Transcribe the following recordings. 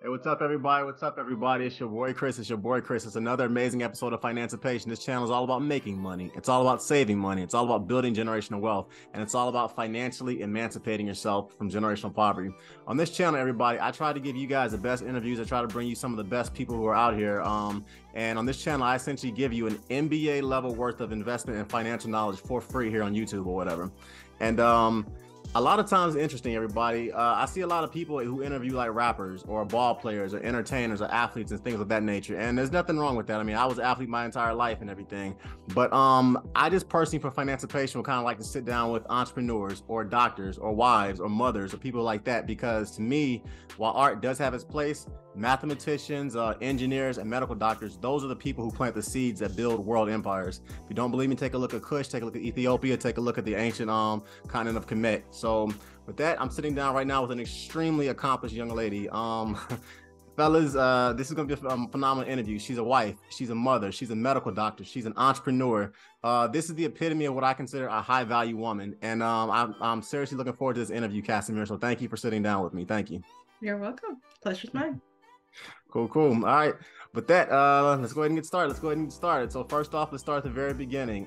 Hey, what's up, everybody? What's up, everybody? It's your boy Chris. It's your boy Chris. It's another amazing episode of Financipation. This channel is all about making money. It's all about saving money. It's all about building generational wealth. And it's all about financially emancipating yourself from generational poverty. On this channel, everybody, I try to give you guys the best interviews. I try to bring you some of the best people who are out here. And on this channel, I essentially give you an MBA level worth of investment and financial knowledge for free here on YouTube or whatever. And a lot of times, interesting, everybody. I see a lot of people who interview like rappers or ball players or entertainers or athletes and things of that nature. And there's nothing wrong with that. I mean, I was an athlete my entire life and everything. But I just personally, for Financipation, would kind of like to sit down with entrepreneurs or doctors or wives or mothers or people like that. Because to me, while art does have its place, mathematicians, engineers, and medical doctors, those are the people who plant the seeds that build world empires. If you don't believe me, take a look at Kush, take a look at Ethiopia, take a look at the ancient continent of Kemet. So with that, I'm sitting down right now with an extremely accomplished young lady. Fellas, this is going to be a phenomenal interview. She's a wife, she's a mother, she's a medical doctor, she's an entrepreneur. This is the epitome of what I consider a high value woman. And I'm seriously looking forward to this interview, Casimir. So thank you for sitting down with me. Thank you. You're welcome. Pleasure's mine. Cool. All right. With that, let's go ahead and get started. So first off, let's start at the very beginning.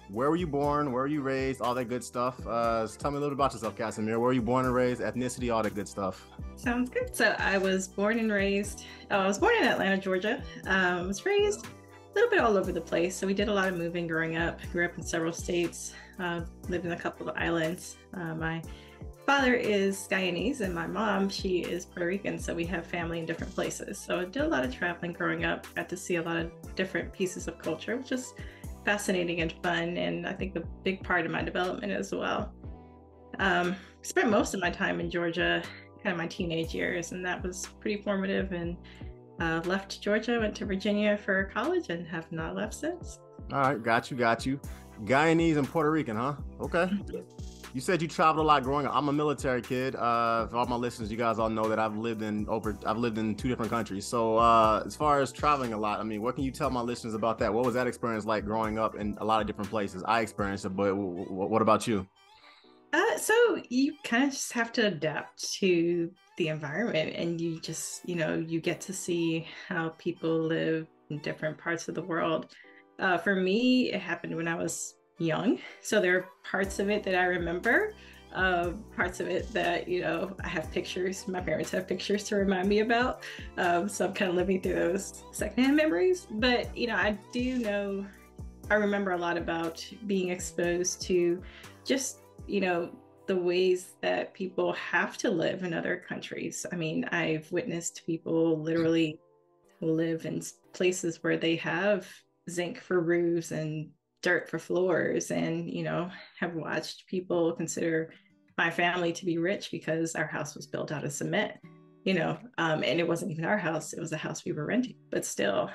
Where were you born? Where were you raised? All that good stuff. Tell me a little bit about yourself, Casimir. Where were you born and raised? Ethnicity, all that good stuff. Sounds good. So I was born in Atlanta, Georgia. I was raised a little bit all over the place. So we did a lot of moving growing up. Grew up in several states. Lived in a couple of islands. My father is Guyanese and my mom, she is Puerto Rican, so we have family in different places. So I did a lot of traveling growing up, got to see a lot of different pieces of culture, which is fascinating and fun, and I think a big part of my development as well. Spent most of my time in Georgia, kind of my teenage years, and that was pretty formative, and left Georgia, went to Virginia for college, and have not left since. All right, got you. Guyanese and Puerto Rican, huh? Okay. You said you traveled a lot growing up. I'm a military kid. For all my listeners, you guys all know that I've lived in 2 different countries. So as far as traveling a lot, I mean, what can you tell my listeners about that? What was that experience like growing up in a lot of different places? I experienced it, but what about you? So you kind of just have to adapt to the environment, and you just, you get to see how people live in different parts of the world. For me, it happened when I was young, so there are parts of it that I remember, parts of it that I have pictures, my parents have pictures to remind me about, so I'm kind of living through those secondhand memories. But I remember a lot about being exposed to just the ways that people have to live in other countries. I mean, I've witnessed people literally live in places where they have zinc for roofs and dirt for floors, and have watched people consider my family to be rich because our house was built out of cement, and it wasn't even our house, it was a house we were renting, but still.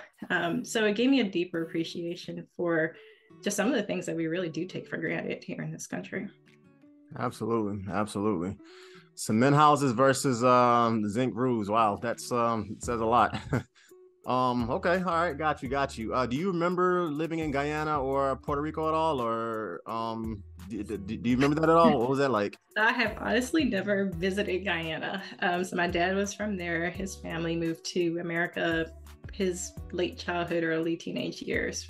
So it gave me a deeper appreciation for just some of the things that we really do take for granted here in this country. Absolutely. Cement houses versus zinc roofs. Wow, that's says a lot. Okay, all right, got you. Do you remember living in Guyana or Puerto Rico at all, or do you remember that at all? What was that like? I have honestly never visited Guyana. So my dad was from there. His family moved to America his late childhood, early teenage years.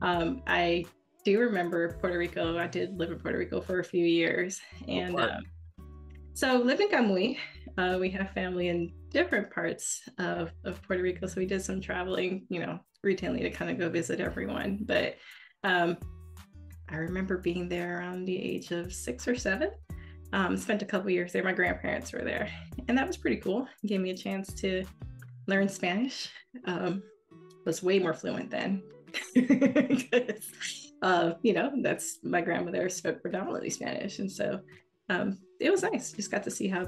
I do remember Puerto Rico. I did live in Puerto Rico for a few years, and so lived in Camuy. We have family in different parts of Puerto Rico, so we did some traveling, routinely to kind of go visit everyone. But I remember being there around the age of 6 or 7. Spent a couple years there. My grandparents were there, and that was pretty cool. It gave me a chance to learn Spanish. Was way more fluent then. Because that's my grandmother spoke predominantly Spanish, and so it was nice. Just got to see how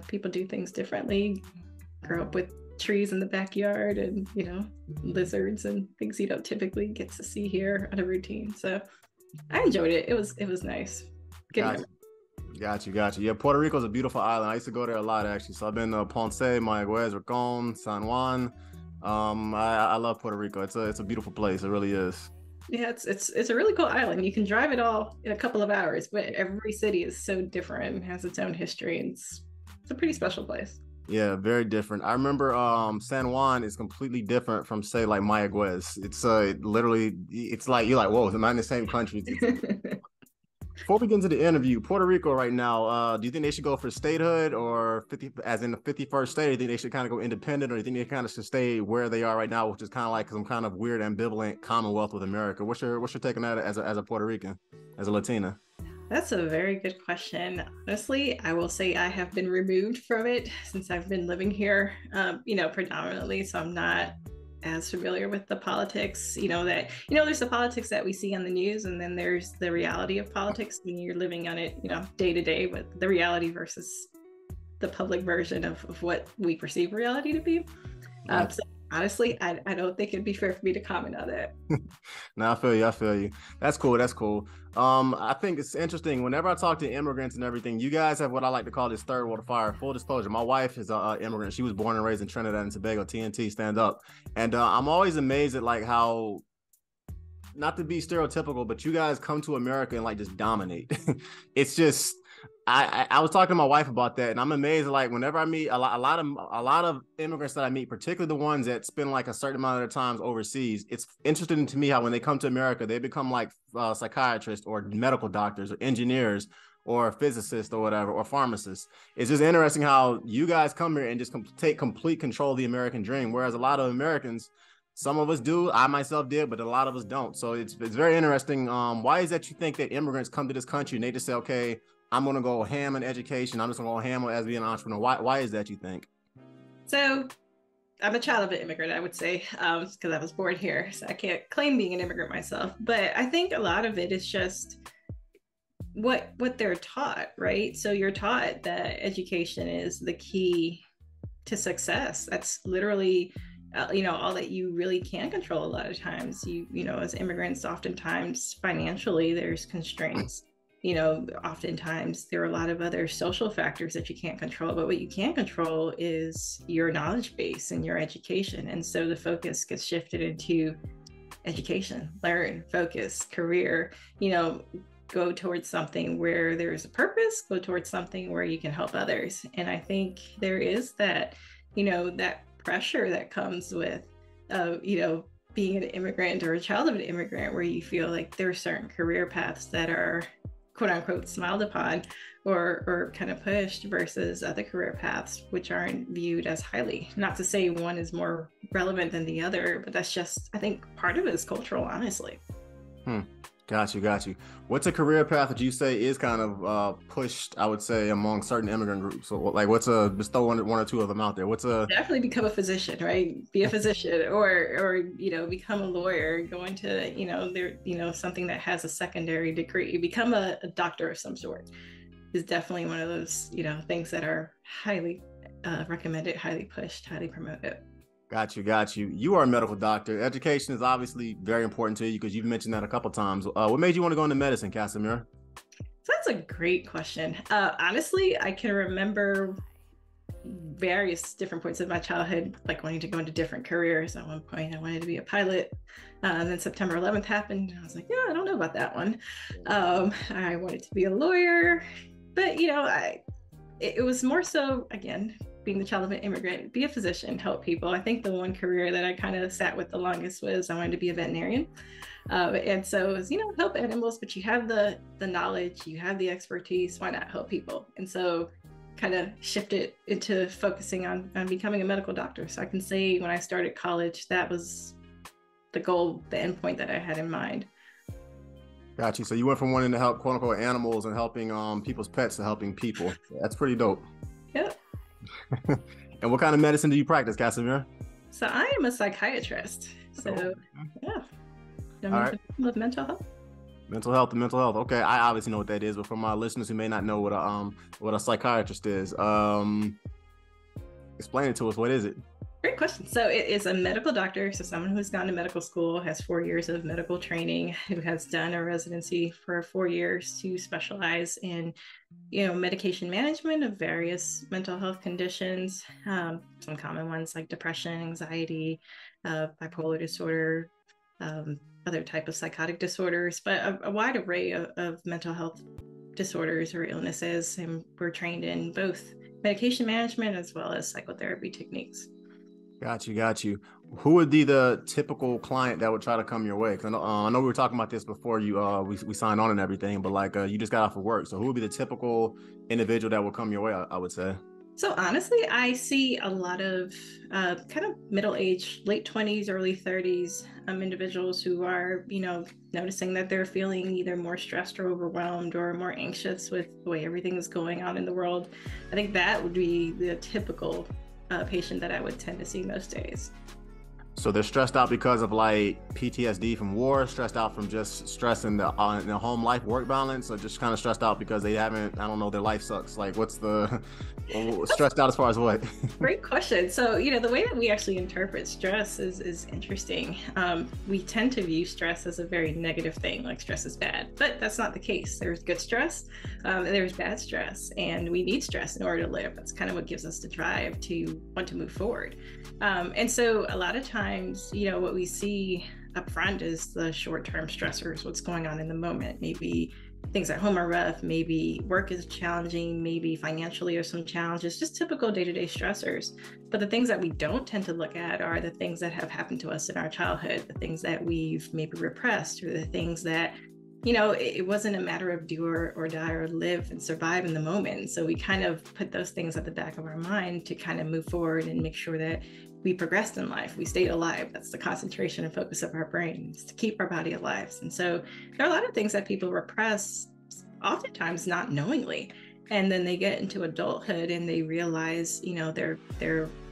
people do things differently. Grow up with trees in the backyard and lizards and things you don't typically get to see here on a routine. So I enjoyed it. It was nice. Got you. Yeah, Puerto Rico is a beautiful island. I used to go there a lot, actually. So I've been to Ponce, Mayagüez, Rincon, San Juan. I love Puerto Rico. It's a beautiful place. It really is. Yeah, it's a really cool island. You can drive it all in a couple of hours, but every city is so different and has its own history, and it's a pretty special place. Yeah, very different. I remember San Juan is completely different from say like Mayaguez. It's literally it's like you're like, whoa, am I in the same country? Before we get into the interview, Puerto Rico right now, do you think they should go for statehood or 50 as in the 51st state? Or do you think they should kind of go independent, or do you think they kind of should stay where they are right now, which is kind of like some kind of weird ambivalent Commonwealth with America? What's your take on that as a Puerto Rican, as a Latina? That's a very good question. Honestly, I will say I have been removed from it since I've been living here, predominantly. So I'm not as familiar with the politics, there's the politics that we see on the news, and then there's the reality of politics when you're living on it, day to day, with the reality versus the public version of what we perceive reality to be. So honestly, I don't think it'd be fair for me to comment on that. No, I feel you. I feel you. That's cool. That's cool. I think it's interesting. Whenever I talk to immigrants and everything, you guys have what I like to call this third world fire. Full disclosure, my wife is a immigrant. She was born and raised in Trinidad and Tobago. TNT, stand up. And I'm always amazed at like how, not to be stereotypical, but you guys come to America and like just dominate. It's just I was talking to my wife about that, and I'm amazed. Like whenever I meet a lot of immigrants that I meet, particularly the ones that spend like a certain amount of their times overseas, it's interesting to me how when they come to America, they become like psychiatrists or medical doctors or engineers or physicists or whatever or pharmacists. It's just interesting how you guys come here and just take complete control of the American dream, whereas a lot of Americans. Some of us do. I myself did, but a lot of us don't. So it's very interesting. Why is that you think that immigrants come to this country and they just say, okay, I'm going to go ham on education. I'm just going to go ham as being an entrepreneur. Why is that, you think? So I'm a child of an immigrant, I would say, because I was born here. So I can't claim being an immigrant myself. But I think a lot of it is just what they're taught, right? So you're taught that education is the key to success. That's literally all that you really can control. A lot of times as immigrants, oftentimes financially there's constraints. Oftentimes there are a lot of other social factors that you can't control, but what you can control is your knowledge base and your education. And so the focus gets shifted into education, learn, focus, career, go towards something where there's a purpose, go towards something where you can help others. And I think there is that pressure that comes with, being an immigrant or a child of an immigrant, where you feel like there are certain career paths that are quote unquote smiled upon or kind of pushed versus other career paths which aren't viewed as highly. Not to say one is more relevant than the other, but that's just, I think part of it is cultural, honestly. Got you. What's a career path that you say is kind of pushed, I would say, among certain immigrant groups? So like just throw one or two of them out there. Definitely become a physician, right? Be a physician or become a lawyer, go into something that has a secondary degree, become a doctor of some sort is definitely one of those things that are highly recommended, highly pushed, highly promoted. Got you. You are a medical doctor. Education is obviously very important to you because you've mentioned that a couple times. What made you want to go into medicine, Casimir? So that's a great question. Honestly, I can remember various different points of my childhood, like wanting to go into different careers. At one point, I wanted to be a pilot. And then September 11th happened. And I was like, yeah, I don't know about that one. I wanted to be a lawyer, but it was more so, again, being the child of an immigrant, be a physician, help people. I think the one career that I kind of sat with the longest was I wanted to be a veterinarian. And so it was, help animals, but you have the knowledge, you have the expertise, why not help people? And so kind of shifted into focusing on becoming a medical doctor. So I can say when I started college, that was the goal, the endpoint that I had in mind. Got you. So you went from wanting to help quote unquote animals and helping people's pets to helping people. That's pretty dope. Yep. And what kind of medicine do you practice, Casimir? So I am a psychiatrist. So yeah. All right. With mental health. Mental health. Okay, I obviously know what that is, but for my listeners who may not know what a psychiatrist is, explain it to us. What is it? Great question. So it is a medical doctor. So someone who's gone to medical school, has 4 years of medical training, who has done a residency for 4 years to specialize in, medication management of various mental health conditions. Some common ones like depression, anxiety, bipolar disorder, other type of psychotic disorders, but a wide array of mental health disorders or illnesses. And we're trained in both medication management as well as psychotherapy techniques. Got you. Who would be the typical client that would try to come your way? Because I know we were talking about this before we signed on and everything, but like you just got off of work. So who would be the typical individual that would come your way? I would say. So honestly, I see a lot of kind of middle-aged, late 20s, early 30s individuals who are, noticing that they're feeling either more stressed or overwhelmed or more anxious with the way everything is going on in the world. I think that would be the typical patient that I would tend to see most days. So they're stressed out because of like PTSD from war, stressed out from just stress in the home life work balance, or just kind of stressed out because they haven't, I don't know, their life sucks. Like what's the stressed out as far as what? Great question. So, the way that we actually interpret stress is interesting. We tend to view stress as a very negative thing, like stress is bad, but that's not the case. There's good stress, there's bad stress, and we need stress in order to live. That's kind of what gives us the drive to want to move forward. And so a lot of times, what we see up front is the short-term stressors, what's going on in the moment. Maybe things at home are rough, maybe work is challenging, maybe financially are some challenges, just typical day-to-day stressors. But the things that we don't tend to look at are the things that have happened to us in our childhood, the things that we've maybe repressed, or the things that it wasn't a matter of do or die or live and survive in the moment. So we kind of put those things at the back of our mind to kind of move forward and make sure that we progressed in life, we stayed alive. That's the concentration and focus of our brains, to keep our body alive. And so there are a lot of things that people repress, oftentimes not knowingly. And then they get into adulthood and they realize, they're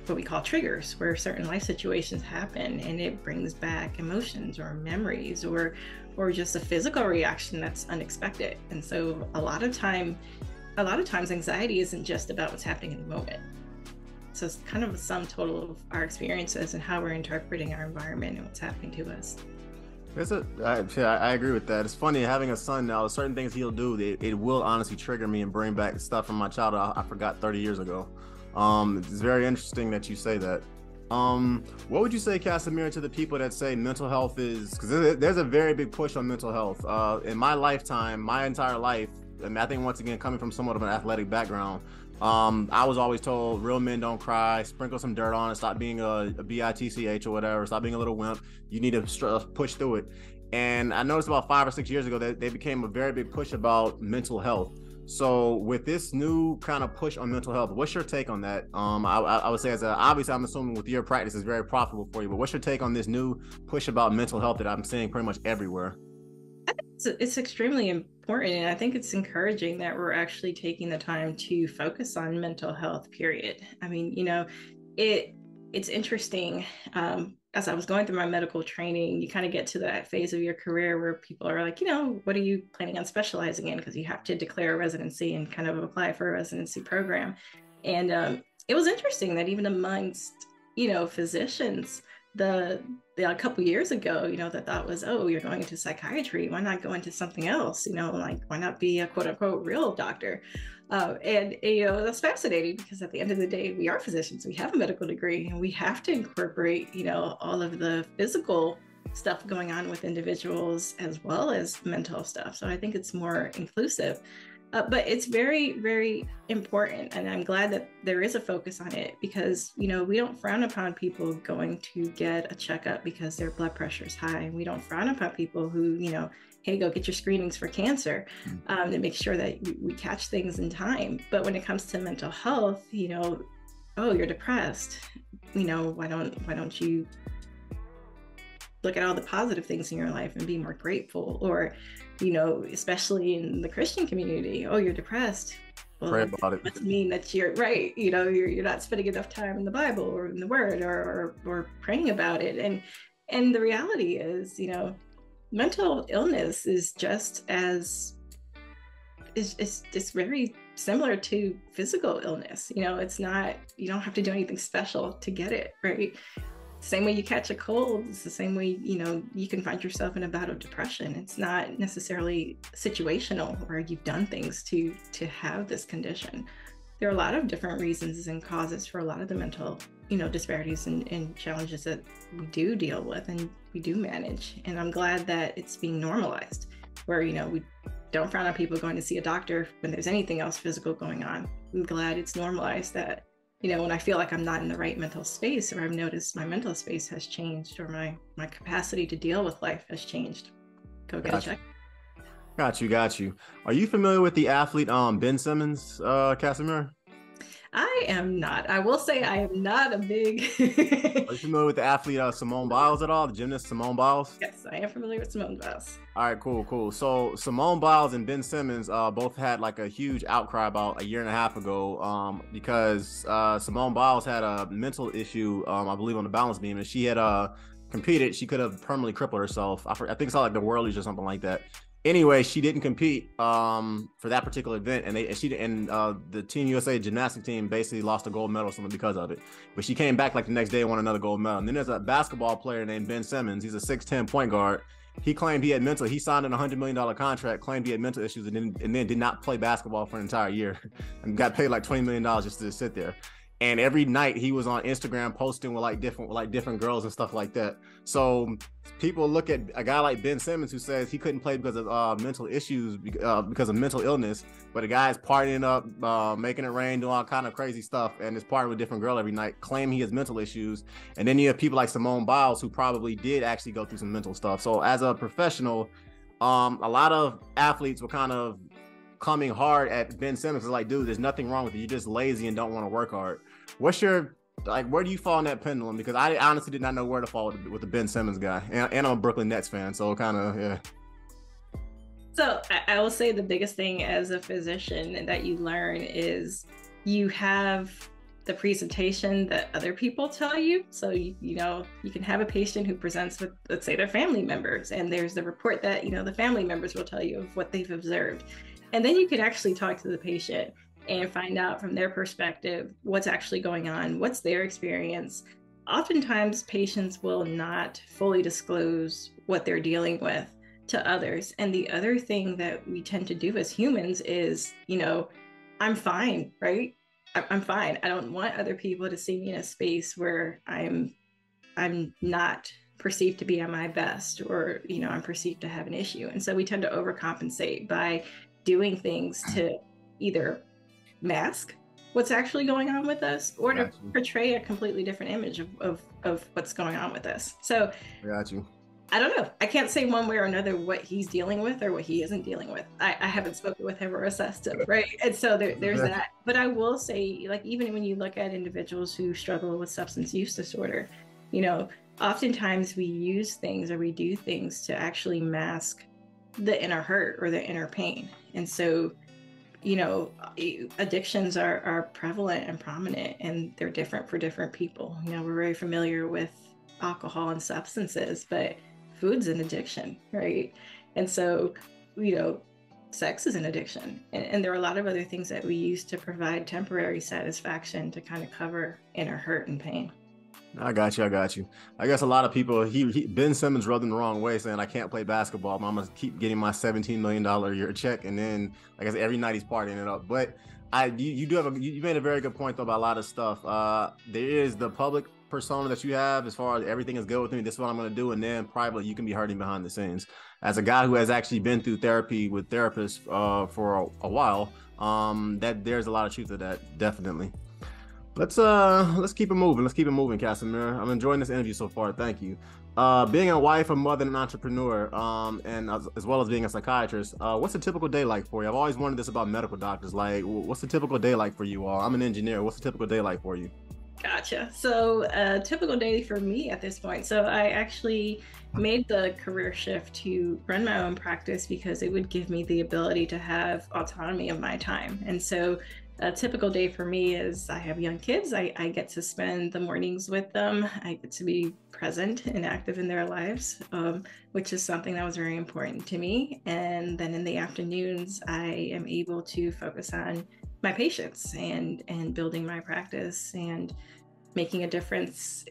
what we call triggers, where certain life situations happen and it brings back emotions or memories or just a physical reaction that's unexpected. And so a lot of times anxiety isn't just about what's happening in the moment. So it's kind of a sum total of our experiences and how we're interpreting our environment and what's happening to us. I agree with that. It's funny having a son now. Certain things he'll do, it will honestly trigger me and bring back stuff from my childhood I forgot 30 years ago. It's very interesting that you say that. What would you say, Casimir, to the people that say mental health is, because there's a very big push on mental health. In my lifetime, my entire life, and I think once again, coming from somewhat of an athletic background, I was always told real men don't cry, sprinkle some dirt on it, stop being a bitch or whatever, stop being a little wimp. You need to push through it. And I noticed about 5 or 6 years ago that they became a very big push about mental health. So with this new kind of push on mental health, what's your take on that? I would say obviously I'm assuming with your practice it's very profitable for you, but what's your take on this new push about mental health that I'm seeing pretty much everywhere? I think it's extremely important, and I think it's encouraging that we're actually taking the time to focus on mental health, period. I mean, it's interesting. As I was going through my medical training, you kind of get to that phase of your career where people are like, what are you planning on specializing in? Because you have to declare a residency and kind of apply for a residency program. And it was interesting that even amongst, physicians, a couple years ago, the thought was, oh, you're going into psychiatry. Why not go into something else? Why not be a quote unquote real doctor? And that's fascinating because at the end of the day, we are physicians. We have a medical degree and we have to incorporate, all of the physical stuff going on with individuals as well as mental stuff. So I think it's more inclusive. But it's very, very important. And I'm glad that there is a focus on it because, we don't frown upon people going to get a checkup because their blood pressure is high. And we don't frown upon people who, hey, go get your screenings for cancer to make sure that we catch things in time. But when it comes to mental health, oh, you're depressed. Why don't you look at all the positive things in your life and be more grateful? Or, especially in the Christian community, oh, you're depressed. Well, pray about it. Doesn't mean that you're right. You're not spending enough time in the Bible or in the Word or praying about it. And the reality is, mental illness is just as it's very similar to physical illness. It's not, you don't have to do anything special to get it, right? Same way you catch a cold, it's the same way, you can find yourself in a bout of depression. It's not necessarily situational where you've done things to have this condition. There are a lot of different reasons and causes for a lot of the mental, disparities and challenges that we do deal with and we do manage. And I'm glad that it's being normalized where, don't frown on people going to see a doctor when there's anything else physical going on. I'm glad it's normalized that, when I feel like I'm not in the right mental space, or I've noticed my mental space has changed, or my capacity to deal with life has changed, go get a check. Got you. Are you familiar with the athlete Ben Simmons, Casimir? I am not. I will say I am not a big. Are you familiar with the athlete Simone Biles at all? The gymnast Simone Biles? Yes, I am familiar with Simone Biles. All right, cool. So Simone Biles and Ben Simmons both had like a huge outcry about a year and a half ago because Simone Biles had a mental issue, I believe, on the balance beam, and she had competed. She could have permanently crippled herself. I think it's like the Worldies or something like that. Anyway, she didn't compete for that particular event, and the Team USA gymnastic team basically lost a gold medal or something because of it. But she came back like the next day and won another gold medal. And then there's a basketball player named Ben Simmons. He's a 6'10" point guard. He claimed he signed an $100 million contract, claimed he had mental issues, and then did not play basketball for an entire year and got paid like $20 million just to sit there. And every night he was on Instagram posting with different girls and stuff like that. So people look at a guy like Ben Simmons who says he couldn't play because of mental issues, because of mental illness, but the guy's partying up, making it rain, doing all kind of crazy stuff, and is partying with a different girl every night, claim he has mental issues. And then you have people like Simone Biles who probably did actually go through some mental stuff. So as a professional, a lot of athletes were kind of coming hard at Ben Simmons. It's like, dude, there's nothing wrong with you. You're just lazy and don't want to work hard. Where do you fall in that pendulum? Because I honestly did not know where to fall with the Ben Simmons guy. And I'm a Brooklyn Nets fan, so kind of, yeah. So I will say the biggest thing as a physician that you learn is you have the presentation that other people tell you. So, you can have a patient who presents with, let's say, their family members, and there's the report that, the family members will tell you of what they've observed. And then you can actually talk to the patient and find out from their perspective what's actually going on, what's their experience. Oftentimes, patients will not fully disclose what they're dealing with to others. And the other thing that we tend to do as humans is, I'm fine, right? I'm fine. I don't want other people to see me in a space where I'm not perceived to be at my best, or, I'm perceived to have an issue. And so we tend to overcompensate by doing things to either mask what's actually going on with us, or to portray a completely different image of what's going on with us. So I don't know. I can't say one way or another what he's dealing with or what he isn't dealing with. I haven't spoken with him or assessed him, right? And so there's that. But I will say, like, even when you look at individuals who struggle with substance use disorder, oftentimes we use things or we do things to actually mask the inner hurt or the inner pain. And so, addictions are prevalent and prominent, and they're different for different people. We're very familiar with alcohol and substances, but food's an addiction, right? And so, sex is an addiction. And there are a lot of other things that we use to provide temporary satisfaction to kind of cover inner hurt and pain. I got you. I guess a lot of people, Ben Simmons rubbed in the wrong way, saying I can't play basketball. I'm gonna keep getting my $17 million a year check, and then, like I said, every night he's partying it up. But you made a very good point though about a lot of stuff. There is the public persona that you have, as far as everything is good with me, this is what I'm gonna do, and then privately you can be hurting behind the scenes. As a guy who has actually been through therapy with therapists for a while, that there's a lot of truth to that, definitely. Let's keep it moving, Casimir. I'm enjoying this interview so far. Thank you. Being a wife, a mother, and an entrepreneur, and as well as being a psychiatrist, what's a typical day like for you? I've always wondered this about medical doctors. Like, what's the typical day like for you all? I'm an engineer. What's a typical day like for you? Gotcha. So a typical day for me at this point. So I actually made the career shift to run my own practice because it would give me the ability to have autonomy of my time. And so a typical day for me is I have young kids. I get to spend the mornings with them. I get to be present and active in their lives, which is something that was very important to me. And then in the afternoons, I am able to focus on my patients and building my practice and making a difference,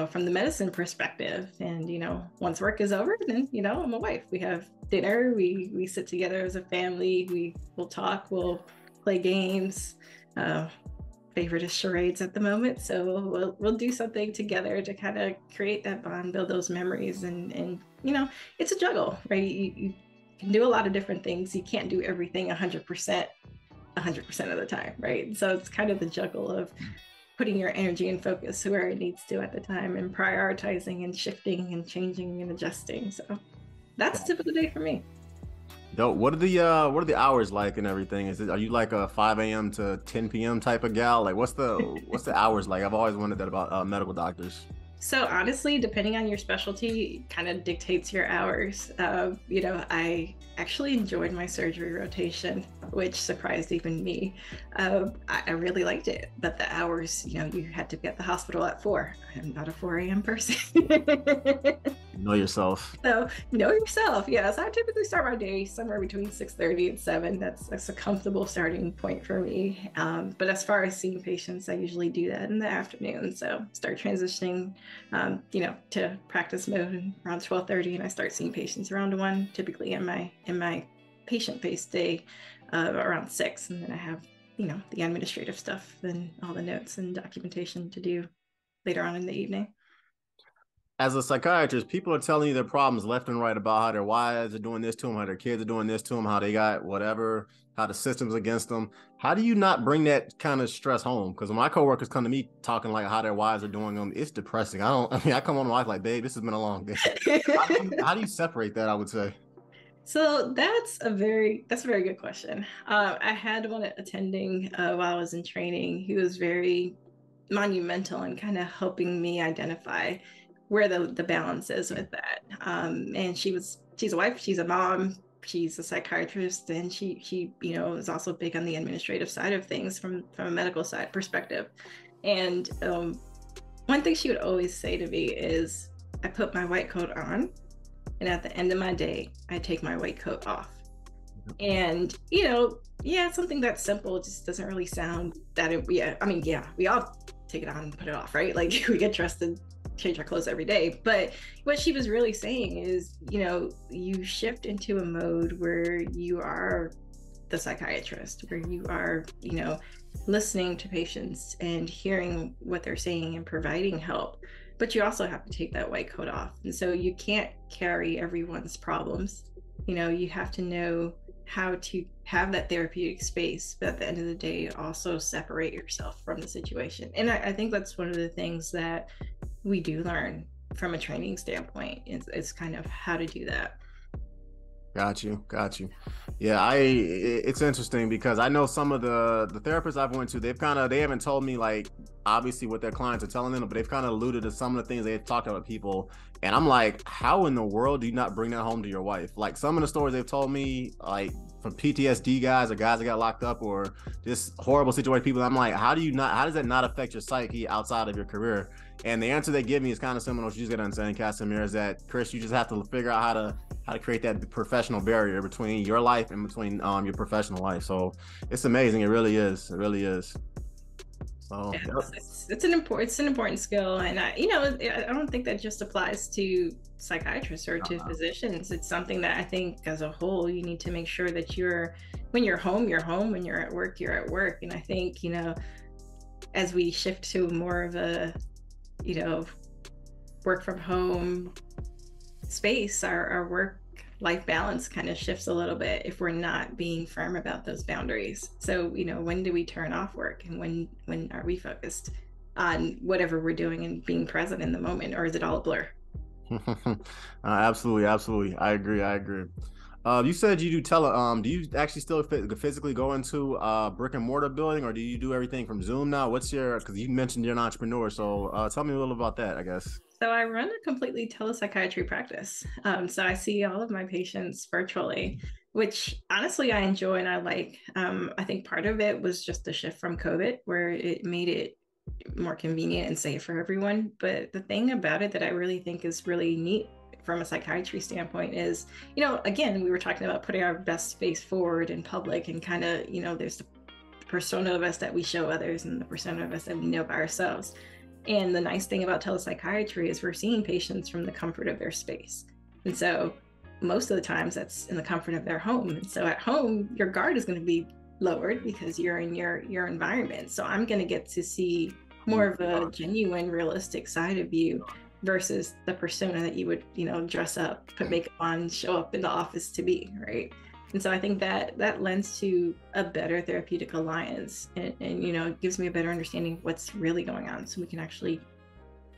from the medicine perspective. And, once work is over, then, I'm a wife. We have dinner, we sit together as a family, we will talk, we'll play games. Favorite is charades at the moment, so we'll do something together to kind of create that bond, build those memories, and it's a juggle, right? can do a lot of different things. You can't do everything 100% of the time, right? So it's kind of the juggle of putting your energy and focus where it needs to at the time, and prioritizing and shifting and changing and adjusting. So that's a typical day for me. Dope. What are the hours like and everything? Are you like a 5 a.m. to 10 p.m. type of gal? Like what's the hours like? I've always wondered that about medical doctors. So honestly, depending on your specialty, kind of dictates your hours. I actually enjoyed my surgery rotation, which surprised even me. I really liked it, but the hours, you had to be at the hospital at 4. I'm not a 4 a.m. person. Know yourself. So know yourself. Yes, I typically start my day somewhere between 6:30 and 7. That's a comfortable starting point for me. But as far as seeing patients, I usually do that in the afternoon. So start transitioning, to practice mode around 12:30, and I start seeing patients around 1. Typically in my patient-based day around 6, and then I have the administrative stuff and all the notes and documentation to do later on in the evening. As a psychiatrist, people are telling you their problems left and right about how their wives are doing this to them, how their kids are doing this to them, how they got whatever, how the system's against them. How do you not bring that kind of stress home? Because when my coworkers come to me talking like how their wives are doing them, it's depressing. I come on my wife like, babe, this has been a long day. How do you separate that, I would say? So that's a very good question. I had one attending while I was in training. He was very monumental in kind of helping me identify where the balance is with that. And she's a wife, she's a mom, she's a psychiatrist, and she is also big on the administrative side of things from a medical side perspective. And one thing she would always say to me is, I put my white coat on, and at the end of my day, I take my white coat off. And something that's simple just doesn't really sound that we all take it on and put it off, right? Like we get dressed and change our clothes every day. But what she was really saying is, you shift into a mode where you are the psychiatrist, where you are, listening to patients and hearing what they're saying and providing help. But you also have to take that white coat off. And so you can't carry everyone's problems. You have to know how to have that therapeutic space, but at the end of the day, also separate yourself from the situation. And I think that's one of the things that we do learn from a training standpoint. It's kind of how to do that. Got you. Yeah, it's interesting because I know some of the therapists I've went to, they haven't told me like obviously what their clients are telling them, but they've kind of alluded to some of the things they've talked about with people. And I'm like, how in the world do you not bring that home to your wife? Like some of the stories they've told me, like from PTSD guys or guys that got locked up or just horrible situation people, I'm like, how does that not affect your psyche outside of your career? And the answer they give me is kind of similar to what you just got done saying, Casimir, is that Chris, you just have to figure out how to create that professional barrier between your life and between your professional life. So it's amazing. It really is. So it's an important skill, and I don't think that just applies to psychiatrists or to physicians. It's something that I think as a whole you need to make sure that when you're home, when you're at work, you're at work. And I think as we shift to more of a work from home space, our work life balance kind of shifts a little bit if we're not being firm about those boundaries. So when do we turn off work, and when are we focused on whatever we're doing and being present in the moment, or is it all a blur? Absolutely. I agree. You said you do do you actually still physically go into brick and mortar building, or do you do everything from Zoom now? Because you mentioned you're an entrepreneur, so tell me a little about that, I guess. So I run a completely telepsychiatry practice. So I see all of my patients virtually, which honestly I enjoy and I like. I think part of it was just the shift from COVID, where it made it more convenient and safe for everyone. But the thing about it that I really think is really neat from a psychiatry standpoint is, again, we were talking about putting our best face forward in public, and kind of, there's the persona of us that we show others and the persona of us that we know by ourselves. And the nice thing about telepsychiatry is we're seeing patients from the comfort of their space. And so most of the times that's in the comfort of their home. And so at home, your guard is going to be lowered because you're in your environment. So I'm going to get to see more of a genuine, realistic side of you versus the persona that you would, dress up, put makeup on, show up in the office to be, right? And so I think that lends to a better therapeutic alliance, and gives me a better understanding of what's really going on, so we can actually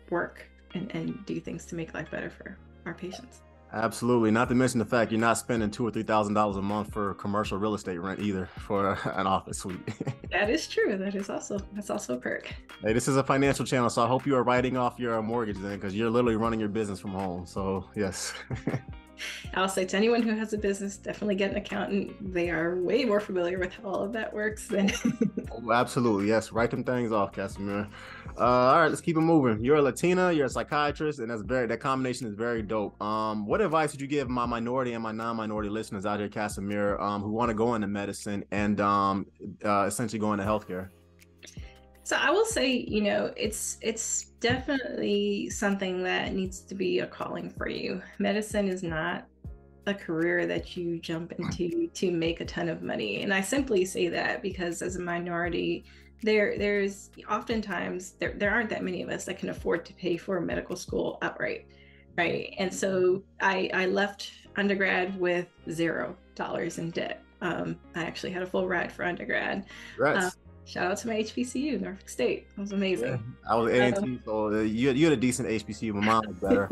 work and do things to make life better for our patients. Absolutely. Not to mention the fact you're not spending $2,000 or $3,000 a month for commercial real estate rent either for an office suite. That is true. That's also a perk. Hey, this is a financial channel, so I hope you are writing off your mortgage then, because you're literally running your business from home. So yes. I'll say to anyone who has a business, definitely get an accountant. They are way more familiar with how all of that works than. Oh, absolutely. Yes. Write them things off, Casimir. All right, let's keep it moving. You're a Latina, you're a psychiatrist, and that combination is very dope. What advice would you give my minority and my non-minority listeners out here, Casimir, who want to go into medicine and essentially go into healthcare? So I will say, it's definitely something that needs to be a calling for you. Medicine is not a career that you jump into to make a ton of money. And I simply say that because as a minority, there's oftentimes there aren't that many of us that can afford to pay for medical school outright, right? And so I left undergrad with $0 in debt. I actually had a full ride for undergrad. Shout out to my HBCU, Norfolk State. It was amazing. Yeah, I was A&T, so you had a decent HBCU. My mom was better.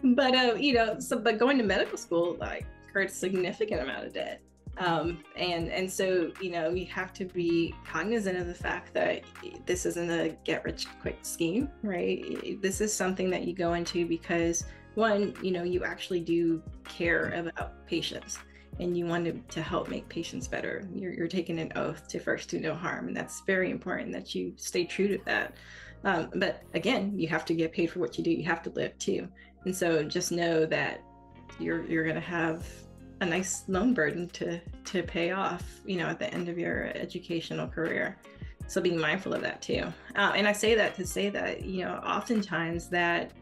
But going to medical school, like, incurred a significant amount of debt. And so, you have to be cognizant of the fact that this isn't a get rich quick scheme, right? This is something that you go into because, one, you actually do care about patients, and you want to help make patients better. You're taking an oath to first do no harm, and that's very important that you stay true to that. But again, you have to get paid for what you do. You have to live too. And so just know that you're going to have a nice loan burden to pay off, at the end of your educational career. So being mindful of that too. And I say that to say that, oftentimes that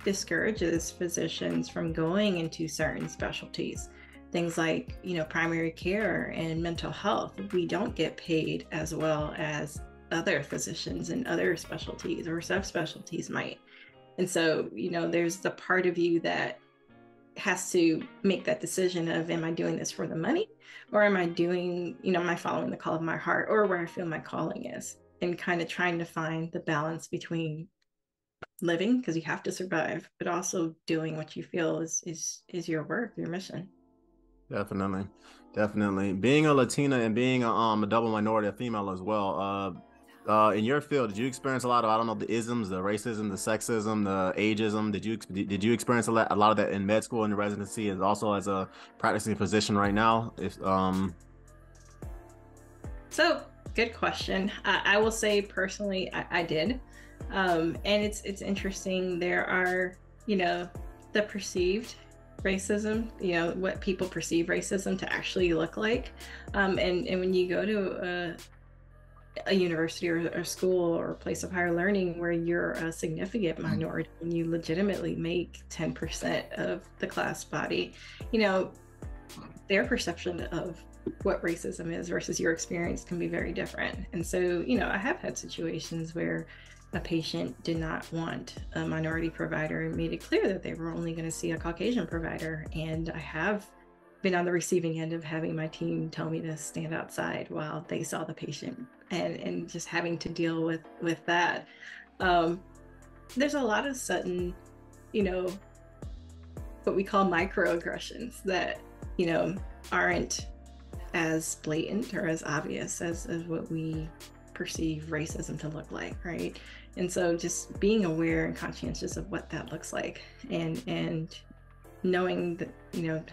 discourages physicians from going into certain specialties. Things like, primary care and mental health, we don't get paid as well as other physicians in other specialties or subspecialties might. And so, there's the part of you that has to make that decision of, am I doing this for the money, or am I following the call of my heart, or where I feel my calling is, and kind of trying to find the balance between living, because you have to survive, but also doing what you feel is your work, your mission. Definitely. Being a Latina and being a double minority, a female as well. In your field, did you experience a lot of, I don't know, the isms, the racism, the sexism, the ageism? Did you experience a lot of that in med school and residency, and also as a practicing physician right now? So good question. I will say personally, I did, and it's interesting. There are, the perceived racism, what people perceive racism to actually look like, and when you go to a university or school or a place of higher learning where you're a significant minority and you legitimately make 10% of the class body, their perception of what racism is versus your experience can be very different. And so, I have had situations where a patient did not want a minority provider and made it clear that they were only going to see a Caucasian provider. And I have been on the receiving end of having my team tell me to stand outside while they saw the patient, and just having to deal with that. There's a lot of sudden, what we call microaggressions that, aren't as blatant or as obvious as what we perceive racism to look like, right? And so just being aware and conscientious of what that looks like, and knowing that,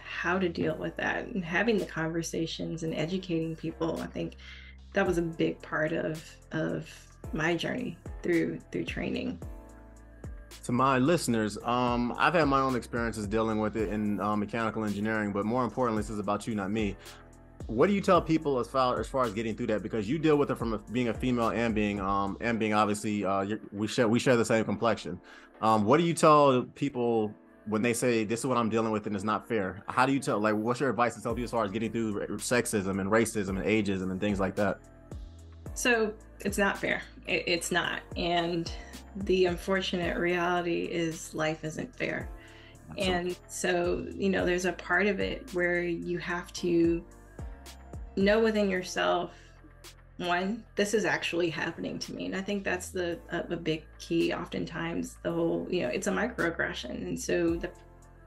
how to deal with that, and having the conversations and educating people. I think that was a big part of my journey through training. To my listeners, I've had my own experiences dealing with it in mechanical engineering, but more importantly, this is about you, not me. What do you tell people as far as getting through that? Because you deal with it from being a female and being obviously we share the same complexion. What do you tell people when they say this is what I'm dealing with and it's not fair? How do you tell, like, what's your advice to tell people as far as getting through sexism and racism and ageism and things like that? So it's not fair. It's not. And the unfortunate reality is life isn't fair. Absolutely. And so, there's a part of it where you have to know within yourself, one, this is actually happening to me. And I think that's the big key. Oftentimes the whole, it's a microaggression. And so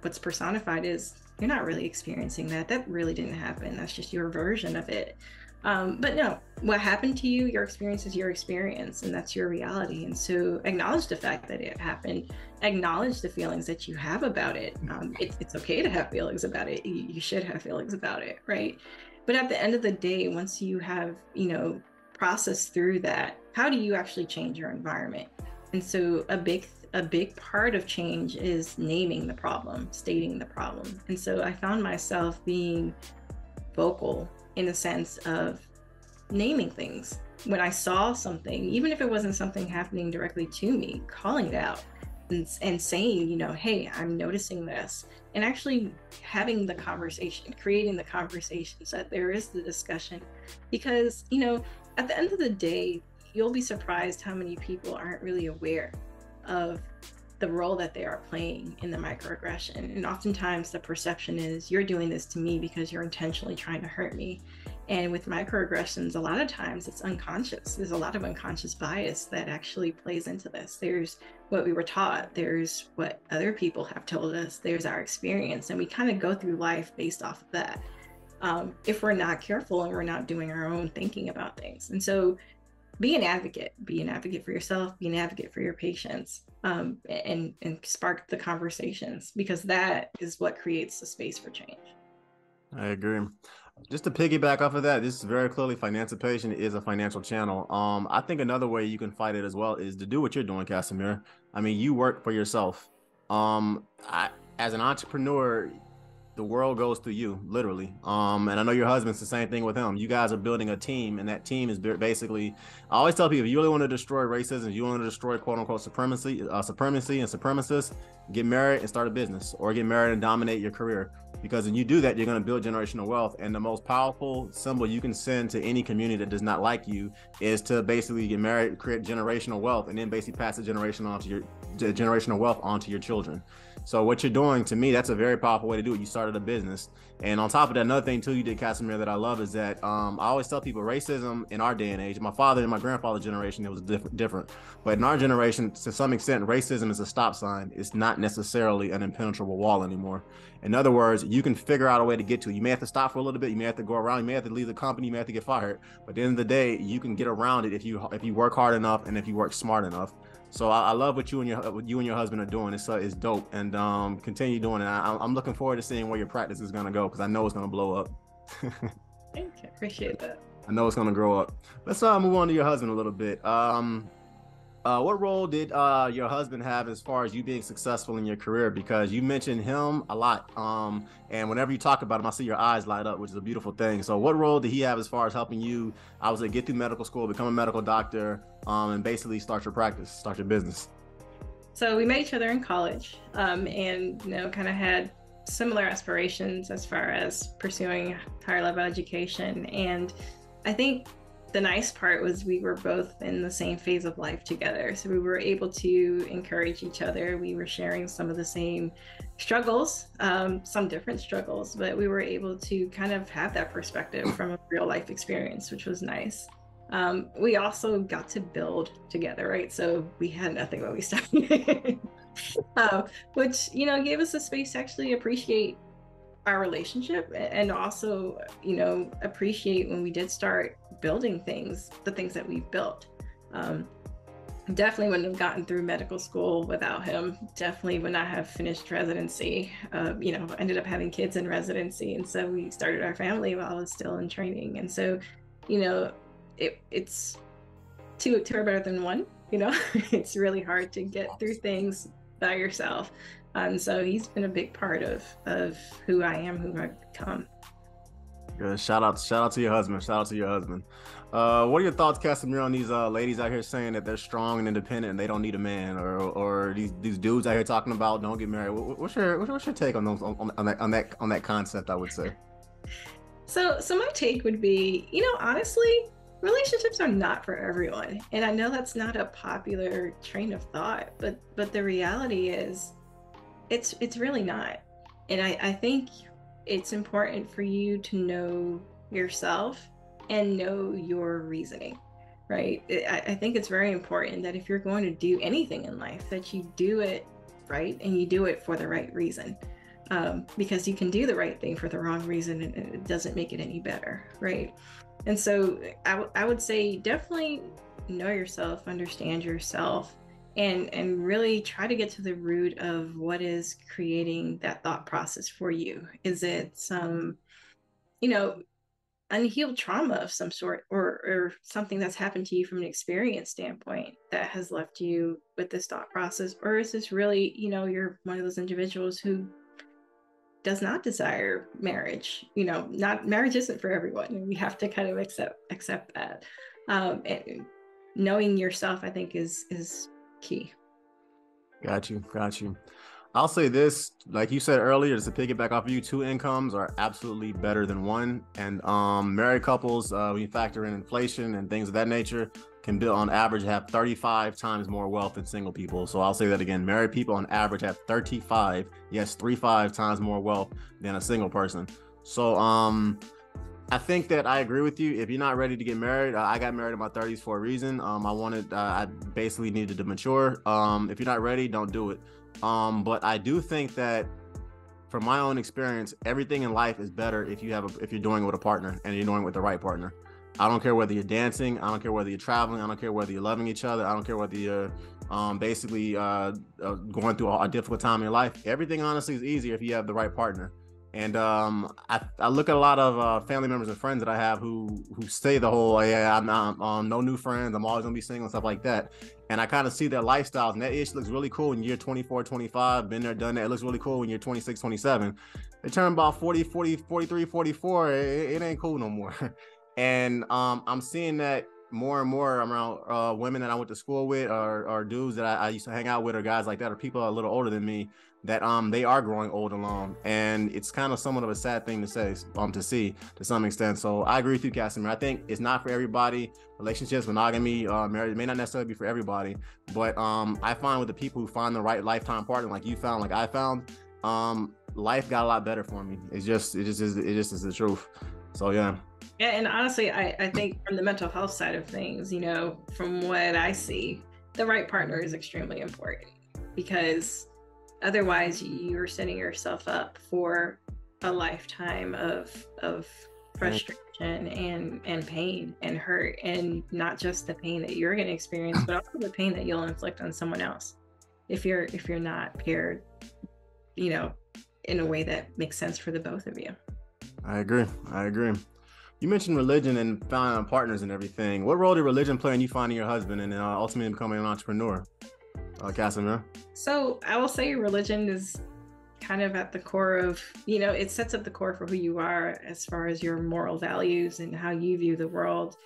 what's personified is you're not really experiencing that. That really didn't happen. That's just your version of it. But no, what happened to you, your experience is your experience, and that's your reality. And so acknowledge the fact that it happened, acknowledge the feelings that you have about it. It's okay to have feelings about it. You should have feelings about it, right? But at the end of the day, once you have, processed through that, how do you actually change your environment? And so a big part of change is naming the problem, stating the problem. And so I found myself being vocal in the sense of naming things. When I saw something, even if it wasn't something happening directly to me, calling it out and saying, hey, I'm noticing this, and actually having the conversation, creating the conversation so that there is the discussion. Because, at the end of the day, you'll be surprised how many people aren't really aware of the role that they are playing in the microaggression. And oftentimes the perception is you're doing this to me because you're intentionally trying to hurt me. And with microaggressions, a lot of times it's unconscious. There's a lot of unconscious bias that actually plays into this. There's what we were taught, there's what other people have told us, there's our experience, and we kind of go through life based off of that. If we're not careful and we're not doing our own thinking about things. And so be an advocate for yourself, be an advocate for your patients, and spark the conversations, because that is what creates the space for change. I agree. Just to piggyback off of that, this is very clearly Financipation is a financial channel. I think another way you can fight it as well is to do what you're doing, Casimir. I mean, you work for yourself. As an entrepreneur, the world goes through you, literally. And I know your husband's the same thing with him. You guys are building a team, and that team is basically, I always tell people, if you really want to destroy racism, you want to destroy quote unquote supremacy and supremacists, get married and start a business, or get married and dominate your career. Because when you do that, you're going to build generational wealth. And the most powerful symbol you can send to any community that does not like you is to basically get married, create generational wealth, and then basically pass the generational wealth onto your children. So what you're doing, to me, that's a very powerful way to do it. You started a business. And on top of that, another thing too you did, Casimir, that I love is that I always tell people racism in our day and age, my father and my grandfather's generation, it was different. But in our generation, to some extent, racism is a stop sign. It's not necessarily an impenetrable wall anymore. In other words, you can figure out a way to get to it. You may have to stop for a little bit. You may have to go around. You may have to leave the company. You may have to get fired. But at the end of the day, you can get around it if you work hard enough and if you work smart enough. So I love what you and your husband are doing. It's dope, and continue doing it. I'm looking forward to seeing where your practice is going to go, because I know it's going to blow up. Thank you. Appreciate that. I know it's going to grow up. Let's move on to your husband a little bit. What role did your husband have as far as you being successful in your career? Because you mentioned him a lot, and whenever you talk about him, I see your eyes light up, which is a beautiful thing. So what role did he have as far as helping you, I was get through medical school, become a medical doctor, and basically start your practice, start your business? So we met each other in college, and kind of had similar aspirations as far as pursuing higher level education. And I think the nice part was we were both in the same phase of life together. So we were able to encourage each other. We were sharing some of the same struggles, some different struggles, but we were able to kind of have that perspective from a real life experience, which was nice. We also got to build together, right? So we had nothing when we started, which, gave us a space to actually appreciate our relationship, and also, appreciate when we did start building the things that we've built. Definitely wouldn't have gotten through medical school without him. Definitely would not have finished residency. Ended up having kids in residency. And so we started our family while I was still in training. And so, it's two are better than one, it's really hard to get through things by yourself. And so he's been a big part of who I am, who I've become. Good. Shout out to your husband. What are your thoughts, Casimir, on these ladies out here saying that they're strong and independent and they don't need a man, or these dudes out here talking about don't get married? What's your take on those on that concept, I would say? So my take would be, honestly, relationships are not for everyone, and I know that's not a popular train of thought, but the reality is it's really not. And I think it's important for you to know yourself and know your reasoning, right? I think it's very important that if you're going to do anything in life, that you do it right and you do it for the right reason. Because you can do the right thing for the wrong reason and it doesn't make it any better, right? And so I would say definitely know yourself, understand yourself, and really try to get to the root of what is creating that thought process for you. Is it some, you know, unhealed trauma of some sort, or something that's happened to you from an experience standpoint that has left you with this thought process? Or is this really, you're one of those individuals who does not desire marriage? Not marriage isn't for everyone, and we have to kind of accept that. And knowing yourself, I think, is key. Got you. Got you. I'll say this, like you said earlier, just to piggyback off of you, two incomes are absolutely better than one. And married couples, when you factor in inflation and things of that nature, can build on average have 35 times more wealth than single people. So I'll say that again. Married people on average have 35, yes, 35 times more wealth than a single person. So I think that I agree with you. If you're not ready to get married, I got married in my 30s for a reason. I basically needed to mature. If you're not ready, don't do it. But I do think that from my own experience, everything in life is better if you're doing it with a partner and you're doing it with the right partner. I don't care whether you're dancing. I don't care whether you're traveling. I don't care whether you're loving each other. I don't care whether you're basically going through a difficult time in your life. Everything honestly is easier if you have the right partner. And I look at a lot of family members and friends that I have who say the whole, yeah, I'm not, no new friends, I'm always gonna be single and stuff like that. And I kind of see their lifestyles, and that ish looks really cool when you're 24, 25, been there, done that. It looks really cool when you're 26, 27. They turn about 40, 40, 43, 44, it ain't cool no more. And I'm seeing that more and more around women that I went to school with, or dudes that I used to hang out with, or guys like that, or people a little older than me, that they are growing old alone. And it's kind of somewhat of a sad thing to say, to see to some extent. So I agree with you, Casimir. I think it's not for everybody. Relationships, monogamy, marriage may not necessarily be for everybody, but I find with the people who find the right lifetime partner, like you found, like I found, life got a lot better for me. It just is the truth. So yeah. Yeah, and honestly, I think from the mental health side of things, from what I see, the right partner is extremely important, because otherwise you're setting yourself up for a lifetime of frustration and pain and hurt, and not just the pain that you're going to experience, but also the pain that you'll inflict on someone else if you're not paired, in a way that makes sense for the both of you. I agree. You mentioned religion and finding partners and everything. What role did religion play in you finding your husband and ultimately becoming an entrepreneur, Casimir? So I will say religion is kind of at the core of, it sets up the core for who you are as far as your moral values and how you view the world,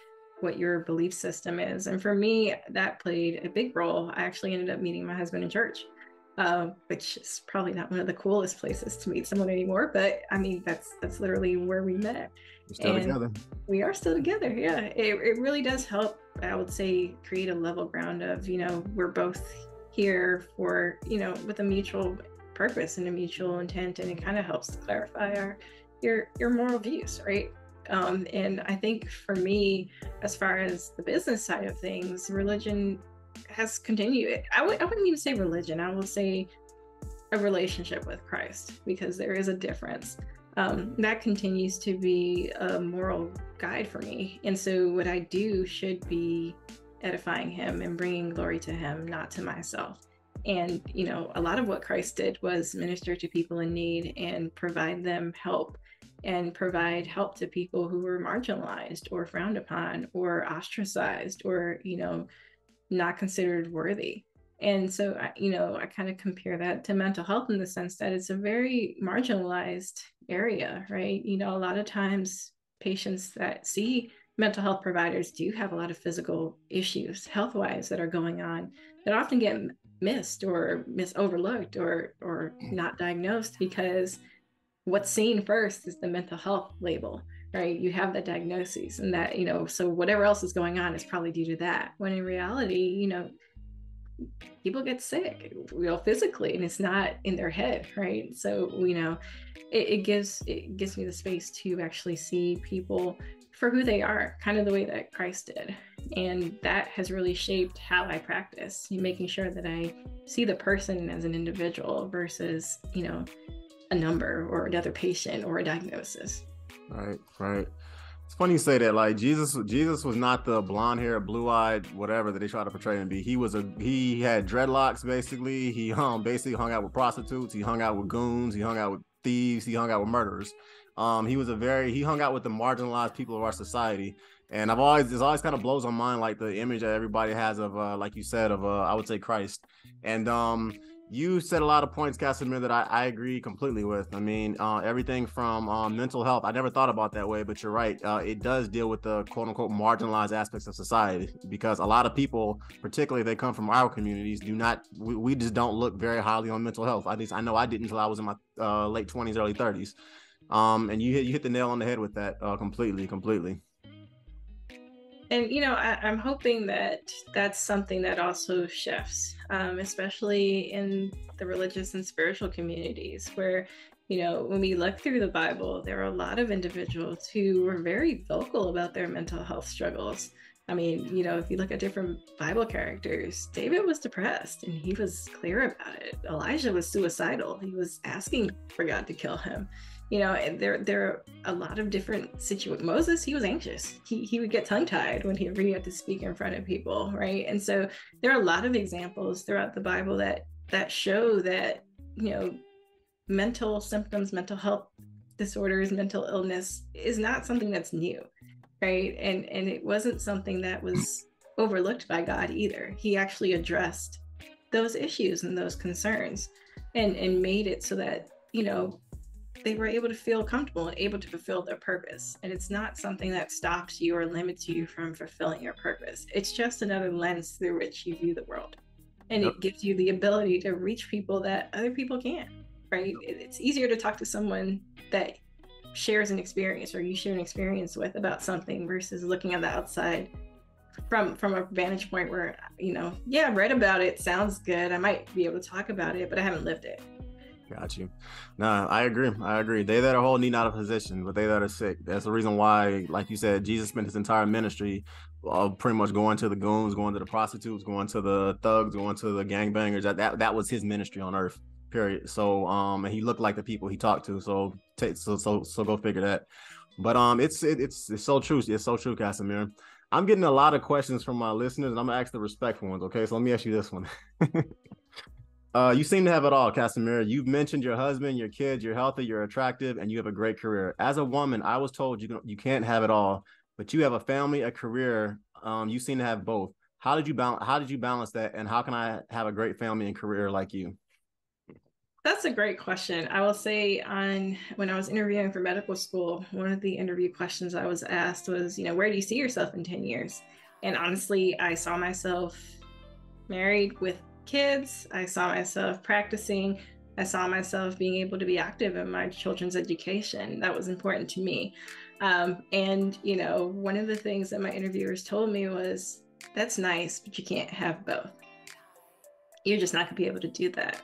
what your belief system is. And for me, that played a big role. I actually ended up meeting my husband in church, which is probably not one of the coolest places to meet someone anymore, but I mean, that's literally where we met. We're still together. We are still together. Yeah, it really does help, I would say, create a level ground of, we're both here for, with a mutual purpose and a mutual intent, and it kind of helps to clarify your moral views, right? And I think for me, as far as the business side of things, religion has continued. I wouldn't even say religion. I will say a relationship with Christ, because there is a difference. That continues to be a moral guide for me. And so what I do should be edifying him and bringing glory to him, not to myself. And, a lot of what Christ did was minister to people in need and provide them help, and provide help to people who were marginalized or frowned upon or ostracized or, not considered worthy. And so, I kind of compare that to mental health in the sense that it's a very marginalized area, right? A lot of times patients that see mental health providers do have a lot of physical issues health-wise that are going on that often get missed or overlooked or not diagnosed, because what's seen first is the mental health label, right? You have that diagnosis, and that, so whatever else is going on is probably due to that. When in reality, people get sick, physically, and it's not in their head, right? So, it gives me the space to actually see people for who they are, kind of the way that Christ did. And that has really shaped how I practice, making sure that I see the person as an individual versus, a number or another patient or a diagnosis. Right, right. It's funny you say that. Like Jesus was not the blonde hair, blue eyed, whatever that they try to portray him to be. He had dreadlocks basically. He basically hung out with prostitutes. He hung out with goons. He hung out with thieves. He hung out with murderers. He hung out with the marginalized people of our society. And it always kind of blows my mind, like the image that everybody has of, like you said, of I would say Christ. And you said a lot of points, Casimir, that I agree completely with. I mean, everything from mental health. I never thought about that way, but you're right. It does deal with the quote unquote marginalized aspects of society, because a lot of people, particularly if they come from our communities, we just don't look very highly on mental health. At least I know I didn't until I was in my late 20s, early 30s. And you hit the nail on the head with that completely. And, I'm hoping that that's something that also shifts, especially in the religious and spiritual communities where, when we look through the Bible, there are a lot of individuals who were very vocal about their mental health struggles. I mean, if you look at different Bible characters, David was depressed and he was clear about it. Elijah was suicidal. He was asking for God to kill him. And there are a lot of different situations. Moses, he was anxious. He would get tongue-tied when he had to speak in front of people, right? And so there are a lot of examples throughout the Bible that show that, mental symptoms, mental health disorders, mental illness is not something that's new, right? And it wasn't something that was overlooked by God either. He actually addressed those issues and those concerns and made it so that, they were able to feel comfortable and able to fulfill their purpose. And it's not something that stops you or limits you from fulfilling your purpose. It's just another lens through which you view the world. And It gives you the ability to reach people that other people can't, right? It's easier to talk to someone that shares an experience or you share an experience with about something versus looking on the outside from a vantage point where, I've read about it, sounds good. I might be able to talk about it, but I haven't lived it. Got you. No, I agree. They that are whole need not a physician, but they that are sick. That's the reason why, like you said, Jesus spent his entire ministry pretty much going to the goons, going to the prostitutes, going to the thugs, going to the gangbangers. That was his ministry on earth, period. So and he looked like the people he talked to. So go figure that. But it's so true. It's so true, Casimir. I'm getting a lot of questions from my listeners, and I'm gonna ask the respectful ones. Okay, so let me ask you this one. You seem to have it all, Casimir. You've mentioned your husband, your kids, you're healthy, you're attractive, and you have a great career. As a woman, I was told you can't have it all, but you have a family, a career. You seem to have both. How did you balance that? And how can I have a great family and career like you? That's a great question. I will say when I was interviewing for medical school, one of the interview questions I was asked was, where do you see yourself in 10 years? And honestly, I saw myself married with kids. I saw myself practicing. I saw myself being able to be active in my children's education. That was important to me. And, one of the things that my interviewers told me was, that's nice, but you can't have both. You're just not going to be able to do that.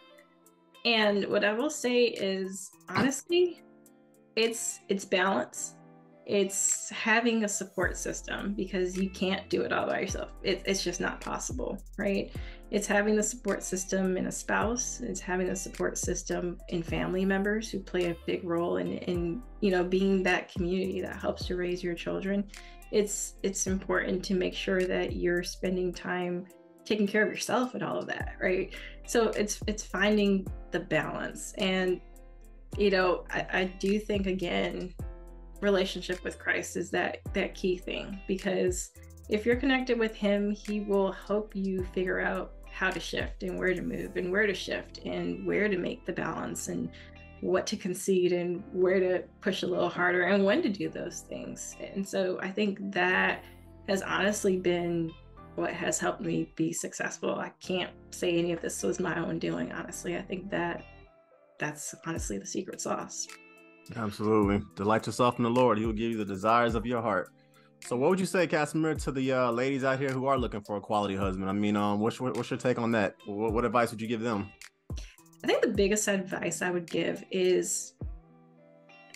And what I will say is, honestly, it's balance. It's having a support system, because you can't do it all by yourself. It's just not possible, right? It's having the support system in a spouse. It's having a support system in family members who play a big role in being that community that helps to raise your children. It's important to make sure that you're spending time taking care of yourself and all of that, right? So it's finding the balance. And I do think, again, relationship with Christ is that key thing, because if you're connected with him, he will help you figure out how to shift and where to move and where to shift and where to make the balance and what to concede and where to push a little harder and when to do those things. And so I think that has honestly been what has helped me be successful. I can't say any of this was my own doing, honestly. I think that's honestly the secret sauce. Absolutely. Delight yourself in the Lord. He will give you the desires of your heart. So what would you say, Casimir, to the ladies out here who are looking for a quality husband? I mean, what's your take on that? What advice would you give them? I think the biggest advice I would give is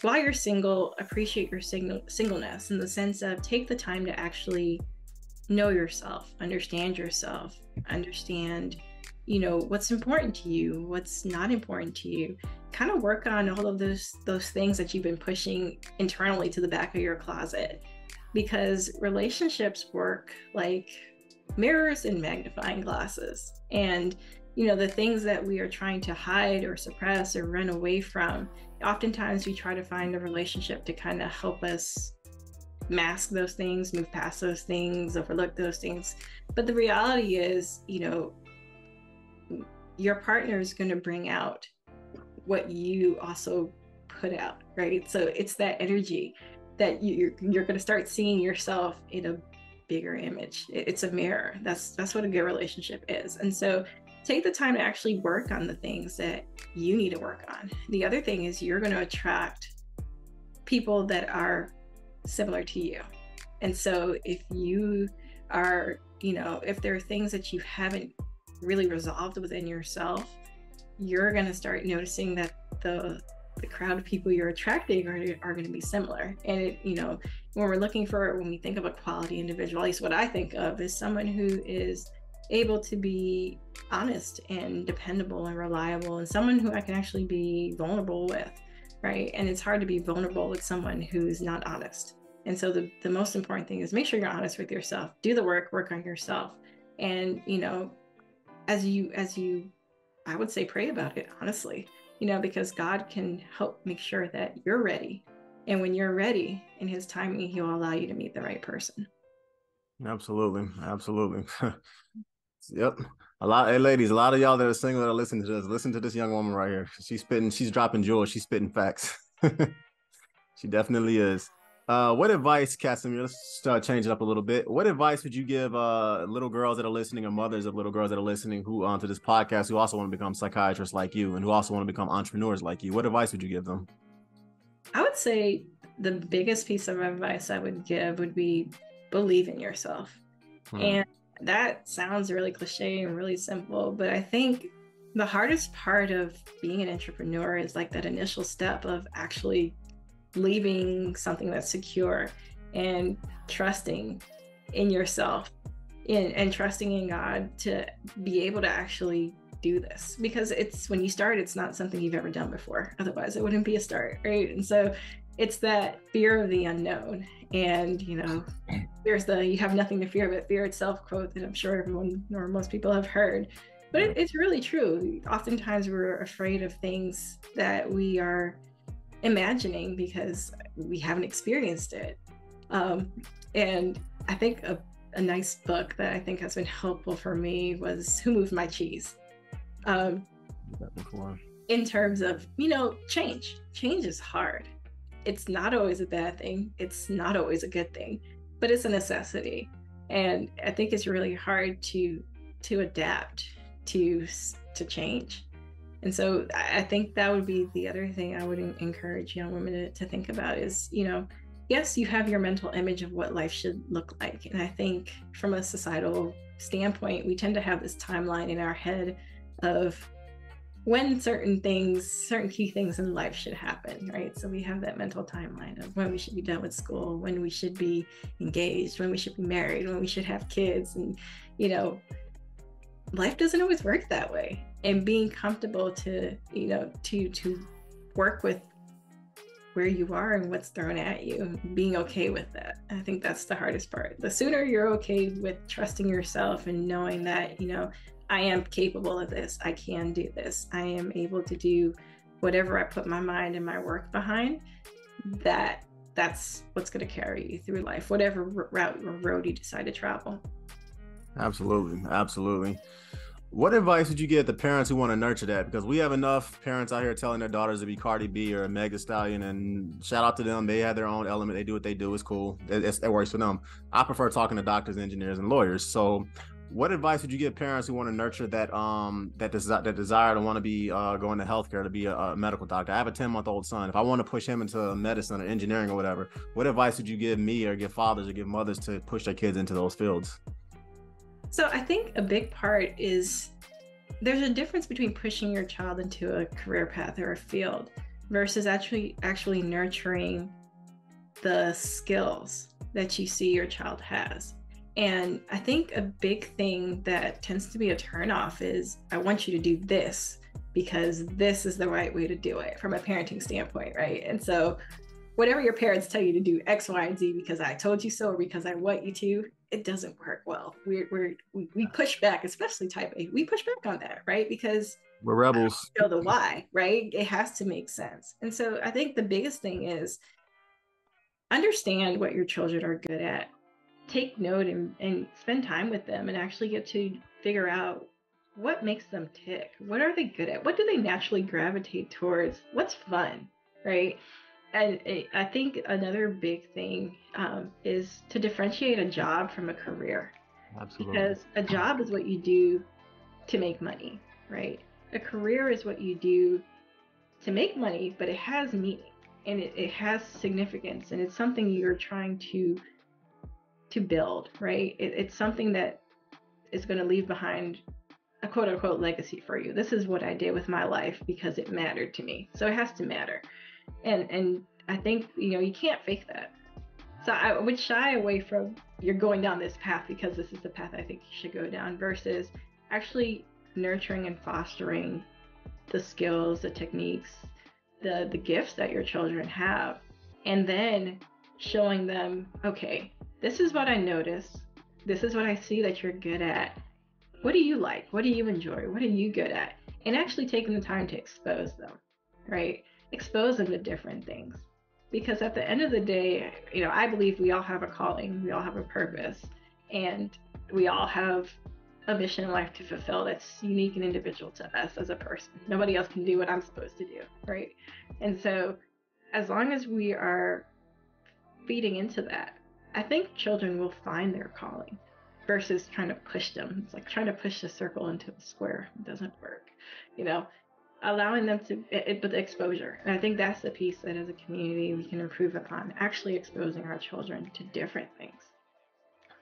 while you're single, appreciate your singleness in the sense of take the time to actually know yourself, understand, what's important to you, what's not important to you. Kind of work on all of those things that you've been pushing internally to the back of your closet, because relationships work like mirrors and magnifying glasses. And the things that we are trying to hide or suppress or run away from, oftentimes we try to find a relationship to kind of help us mask those things, move past those things, overlook those things. But the reality is, your partner is going to bring out what you also put out, right? So it's that energy that you're going to start seeing yourself in a bigger image. It's a mirror. That's what a good relationship is. And so take the time to actually work on the things that you need to work on. The other thing is you're going to attract people that are similar to you. And so if you are, if there are things that you haven't really resolved within yourself, you're going to start noticing that the crowd of people you're attracting are going to be similar. And when we think of a quality individual, at least what I think of is someone who is able to be honest and dependable and reliable, and someone who I can actually be vulnerable with, right? And it's hard to be vulnerable with someone who's not honest. And so the most important thing is make sure you're honest with yourself, do the work on yourself. And, as you, I would say, pray about it, honestly, because God can help make sure that you're ready. And when you're ready in his timing, he'll allow you to meet the right person. Absolutely. Yep. Hey ladies, a lot of y'all that are single that are listening to this, listen to this young woman right here. She's dropping jewels. She's spitting facts. She definitely is. What advice, Casimir, let's change it up a little bit. What advice would you give little girls that are listening, or mothers of little girls that are listening who to this podcast, who also want to become psychiatrists like you and who also want to become entrepreneurs like you? What advice would you give them? I would say the biggest piece of advice I would give would be believe in yourself. And that sounds really cliche and really simple, but I think the hardest part of being an entrepreneur is like that initial step of actually leaving something that's secure and trusting in yourself and trusting in God to be able to actually do this. Because it's when you start, it's not something you've ever done before. Otherwise, it wouldn't be a start, right? And so it's that fear of the unknown. And, there's you have nothing to fear but fear itself quote that I'm sure everyone or most people have heard. But it's really true. Oftentimes we're afraid of things that we are imagining because we haven't experienced it. And I think a nice book that I think has been helpful for me was Who Moved My Cheese? In terms of, change. Change is hard. It's not always a bad thing. It's not always a good thing, but it's a necessity. And I think it's really hard to adapt to change. And so I think that would be the other thing I would encourage young women to think about is, yes, you have your mental image of what life should look like. And I think from a societal standpoint, we tend to have this timeline in our head of when certain key things in life should happen, right? So we have that mental timeline of when we should be done with school, when we should be engaged, when we should be married, when we should have kids. And, life doesn't always work that way. And being comfortable to work with where you are and what's thrown at you, being okay with that. I think that's the hardest part. The sooner you're okay with trusting yourself and knowing that, I am capable of this, I can do this, I am able to do whatever I put my mind and my work behind, that's what's going to carry you through life, whatever route or road you decide to travel. Absolutely. What advice would you give the parents who want to nurture that? Because we have enough parents out here telling their daughters to be Cardi B or a Meg Thee Stallion, and shout out to them. They have their own element. They do what they do. It's cool. It works for them. I prefer talking to doctors, engineers, and lawyers. So What advice would you give parents who want to nurture that desire to want to be going to healthcare, to be a medical doctor? I have a 10-month-old son. If I want to push him into medicine or engineering or whatever, what advice would you give me or give fathers or give mothers to push their kids into those fields? So I think a big part is there's a difference between pushing your child into a career path or a field versus actually nurturing the skills that you see your child has. And I think a big thing that tends to be a turnoff is, I want you to do this because this is the right way to do it from a parenting standpoint, right? And so whatever your parents tell you to do X, Y, and Z because I told you so or because I want you to, it doesn't work well. We push back, especially type A. We push back on that, right? Because we're rebels. You know the why, right? It has to make sense. And so I think the biggest thing is understand what your children are good at. Take note and spend time with them and actually get to figure out what makes them tick. What are they good at? What do they naturally gravitate towards? What's fun, right? And I think another big thing is to differentiate a job from a career. Absolutely. Because a job is what you do to make money, right? A career is what you do to make money, but it has meaning and it has significance, and it's something you're trying to build, right? It's something that is going to leave behind a quote unquote legacy for you. This is what I did with my life because it mattered to me. So it has to matter. And I think, you can't fake that. So I would shy away from you're going down this path because this is the path I think you should go down, versus actually nurturing and fostering the skills, the techniques, the gifts that your children have, and then showing them, okay, this is what I notice. This is what I see that you're good at. What do you like? What do you enjoy? What are you good at? And actually taking the time to expose them, right? Expose them to different things. Because at the end of the day, I believe we all have a calling, we all have a purpose, and we all have a mission in life to fulfill that's unique and individual to us as a person. Nobody else can do what I'm supposed to do, right? And so as long as we are feeding into that, I think children will find their calling versus trying to push them. It's like trying to push a circle into a square. It doesn't work, allowing them to, but the exposure. And I think that's the piece that as a community we can improve upon, actually exposing our children to different things.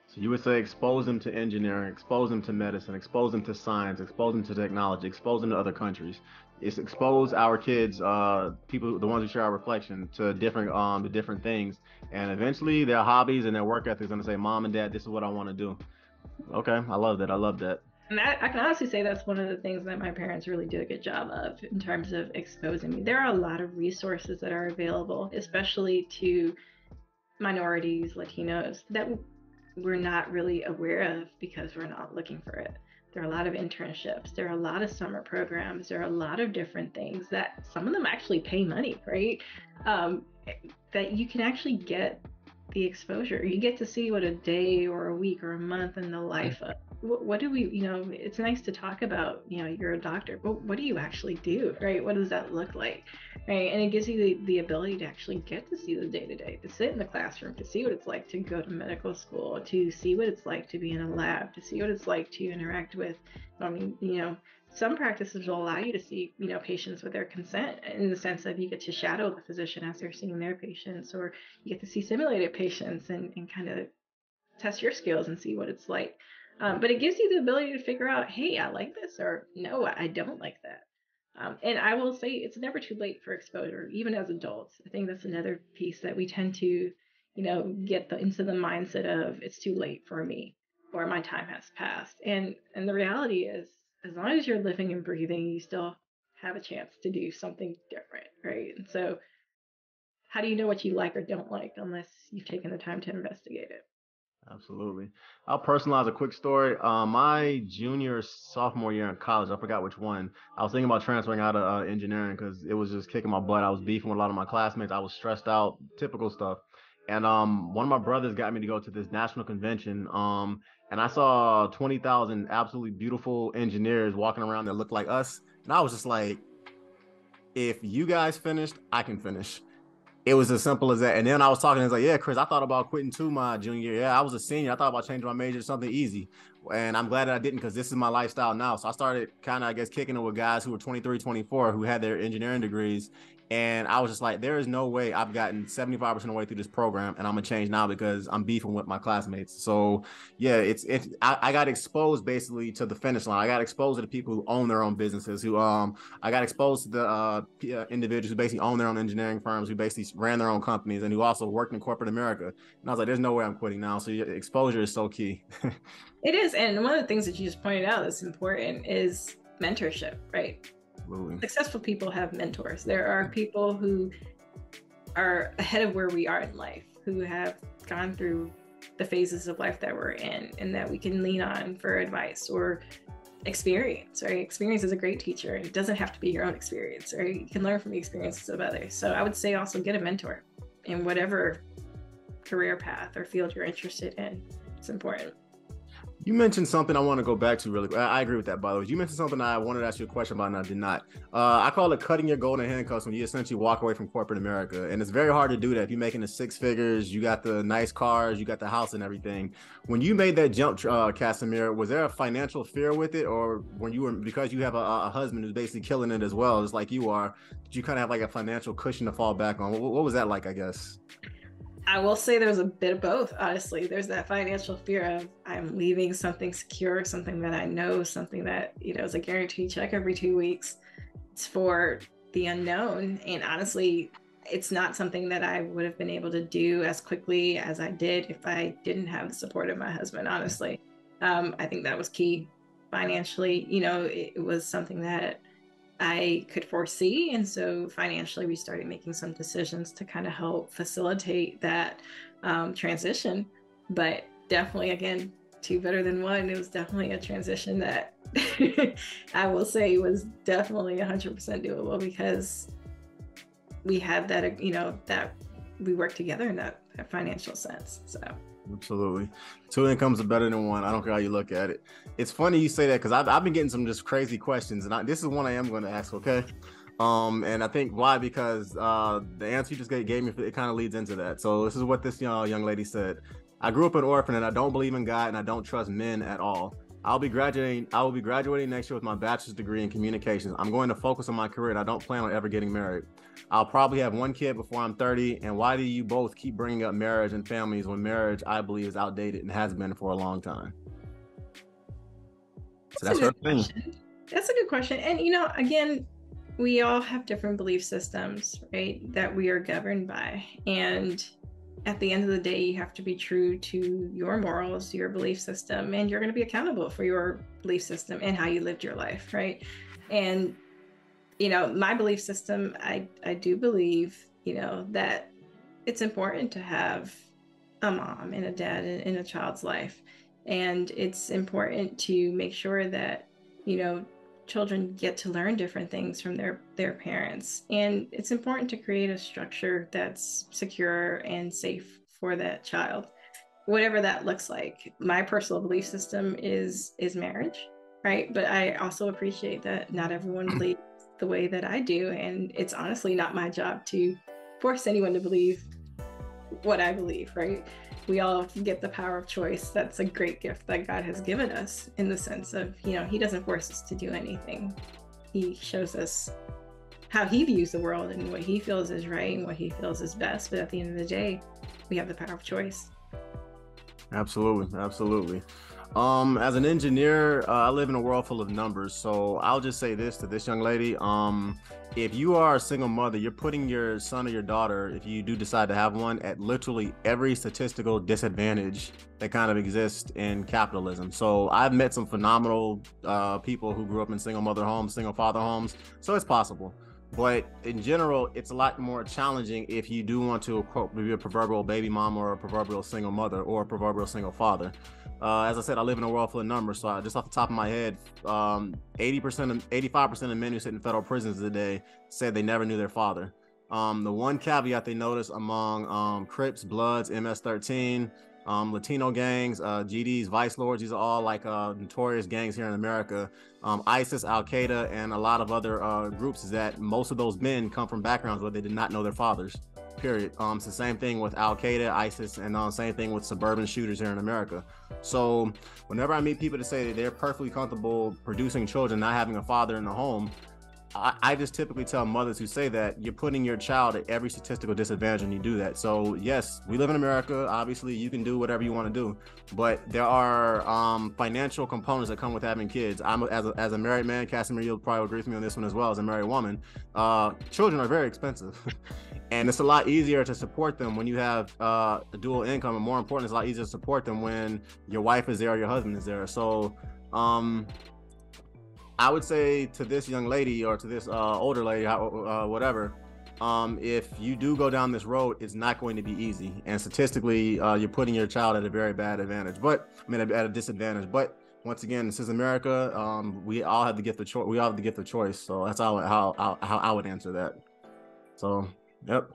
So you would say expose them to engineering, expose them to medicine, expose them to science, expose them to technology, expose them to other countries. It's expose our kids, people, the ones who share our reflection, to different things, and eventually their hobbies and their work ethic is going to say, "Mom and Dad, this is what I want to do." Okay, I love that. I love that. And I can honestly say that's one of the things that my parents really do a good job of in terms of exposing me. There are a lot of resources that are available, especially to minorities, Latinos, that we're not really aware of because we're not looking for it. There are a lot of internships. There are a lot of summer programs. There are a lot of different things that some of them actually pay money, right? That you can actually get the exposure. You get to see what a day or a week or a month in the life of, what do we, it's nice to talk about, you're a doctor, but what do you actually do, right? What does that look like, right? And it gives you the ability to actually get to see the day-to-day, to sit in the classroom, to see what it's like to go to medical school, to see what it's like to be in a lab, to see what it's like to interact with, some practices will allow you to see, patients with their consent, in the sense that you get to shadow the physician as they're seeing their patients, or you get to see simulated patients and kind of test your skills and see what it's like. But it gives you the ability to figure out, hey, I like this, or no, I don't like that. And I will say it's never too late for exposure, even as adults. I think that's another piece that we tend to, get into the mindset of it's too late for me, or my time has passed. And the reality is, as long as you're living and breathing, you still have a chance to do something different, right? And so how do you know what you like or don't like unless you've taken the time to investigate it? Absolutely. I'll personalize a quick story. My junior, sophomore year in college, I forgot which one. I was thinking about transferring out of engineering because it was just kicking my butt. I was beefing with a lot of my classmates. I was stressed out, typical stuff. And one of my brothers got me to go to this national convention. And I saw 20,000 absolutely beautiful engineers walking around that looked like us. And I was just like, if you guys finished, I can finish. It was as simple as that. And then I was talking, and it's like, yeah, Chris, I thought about quitting too my junior year. Yeah, I was a senior. I thought about changing my major to something easy. And I'm glad that I didn't, because this is my lifestyle now. So I started kind of, I guess, kicking it with guys who were 23, 24, who had their engineering degrees. And I was just like, there is no way I've gotten 75% of the way through this program and I'm gonna change now because I'm beefing with my classmates. So yeah, I got exposed basically to the finish line. I got exposed to the people who own their own businesses, who I got exposed to the individuals who basically own their own engineering firms, who basically ran their own companies and who also worked in corporate America. And I was like, there's no way I'm quitting now. So exposure is so key. It is. And one of the things that you just pointed out that's important is mentorship, right? Absolutely. Successful people have mentors. There are people who are ahead of where we are in life, who have gone through the phases of life that we're in, and that we can lean on for advice or experience, right? Experience is a great teacher. It doesn't have to be your own experience, right? You can learn from the experiences of others. So I would say also get a mentor in whatever career path or field you're interested in. It's important. You mentioned something I want to go back to really quick. I agree with that, by the way. You mentioned something I wanted to ask you a question about and I did not. I call it cutting your golden handcuffs when you essentially walk away from corporate America. And it's very hard to do that. If you're making the six figures, you got the nice cars, you got the house and everything. When you made that jump, Casimir, was there a financial fear with it? Or when you were, because you have a husband who's basically killing it as well, just like you are, did you kind of have like a financial cushion to fall back on? What was that like, I guess? I will say there's a bit of both, honestly. There's that financial fear of I'm leaving something secure, something that I know, something that, is a guaranteed check every 2 weeks. It's for the unknown. And honestly, it's not something that I would have been able to do as quickly as I did if I didn't have the support of my husband, honestly. I think that was key financially. It was something that I could foresee. And so financially, we started making some decisions to kind of help facilitate that transition. But definitely, again, two better than one. It was definitely a transition that I will say was definitely 100% doable because we had that, that we worked together in that financial sense. So. Absolutely. Two incomes are better than one. I don't care how you look at it. It's funny you say that because I've been getting some just crazy questions, and this is one I am going to ask, okay? And I think why, because the answer you just gave me, it kind of leads into that. So this is what this young lady said. I grew up an orphan and I don't believe in God and I don't trust men at all. I will be graduating next year with my bachelor's degree in communications. I'm going to focus on my career and I don't plan on ever getting married. I'll probably have one kid before I'm 30. And why do you both keep bringing up marriage and families when marriage, I believe, is outdated and has been for a long time? So that's her thing. That's a good question. And, again, we all have different belief systems, right, that we are governed by. And at the end of the day, you have to be true to your morals, your belief system, and you're going to be accountable for your belief system and how you lived your life, right? And, my belief system, I do believe, that it's important to have a mom and a dad in a child's life. And it's important to make sure that, children get to learn different things from their parents. And it's important to create a structure that's secure and safe for that child, whatever that looks like. My personal belief system is marriage, right? But I also appreciate that not everyone believes the way that I do. And it's honestly not my job to force anyone to believe what I believe, right? We all get the power of choice. That's a great gift that God has given us, in the sense of, he doesn't force us to do anything. He shows us how he views the world and what he feels is right and what he feels is best. But at the end of the day, we have the power of choice. Absolutely. Absolutely. As an engineer, I live in a world full of numbers. So I'll just say this to this young lady. If you are a single mother, you're putting your son or your daughter, if you do decide to have one, at literally every statistical disadvantage that kind of exists in capitalism. So I've met some phenomenal people who grew up in single mother homes, single father homes. So it's possible. But in general, it's a lot more challenging if you do want to, quote, be a proverbial baby mom or a proverbial single mother or a proverbial single father. As I said, I live in a world full of numbers. So just off the top of my head, 85% of men who sit in federal prisons today said they never knew their father. The one caveat they notice among Crips, Bloods, MS-13, Latino gangs, GDs, Vice Lords, these are all like notorious gangs here in America. ISIS, Al-Qaeda, and a lot of other groups, is that most of those men come from backgrounds where they did not know their fathers. period. It's the same thing with Al Qaeda, ISIS, and same thing with suburban shooters here in America. So whenever I meet people that say that they're perfectly comfortable producing children, not having a father in the home, I just typically tell mothers who say that you're putting your child at every statistical disadvantage when you do that. So yes, we live in America. Obviously, you can do whatever you want to do, but there are financial components that come with having kids. As a married man, Casimir, you'll probably agree with me on this one as well. As a married woman, children are very expensive. And it's a lot easier to support them when you have a dual income, and more important, it's a lot easier to support them when your wife is there or your husband is there. So I would say to this young lady or to this older lady, whatever, if you do go down this road, it's not going to be easy. And statistically, you're putting your child at a very bad advantage, at a disadvantage. But once again, this is America. We all have the gift of choice. We all have the gift of choice. So that's how I would answer that. So, yep.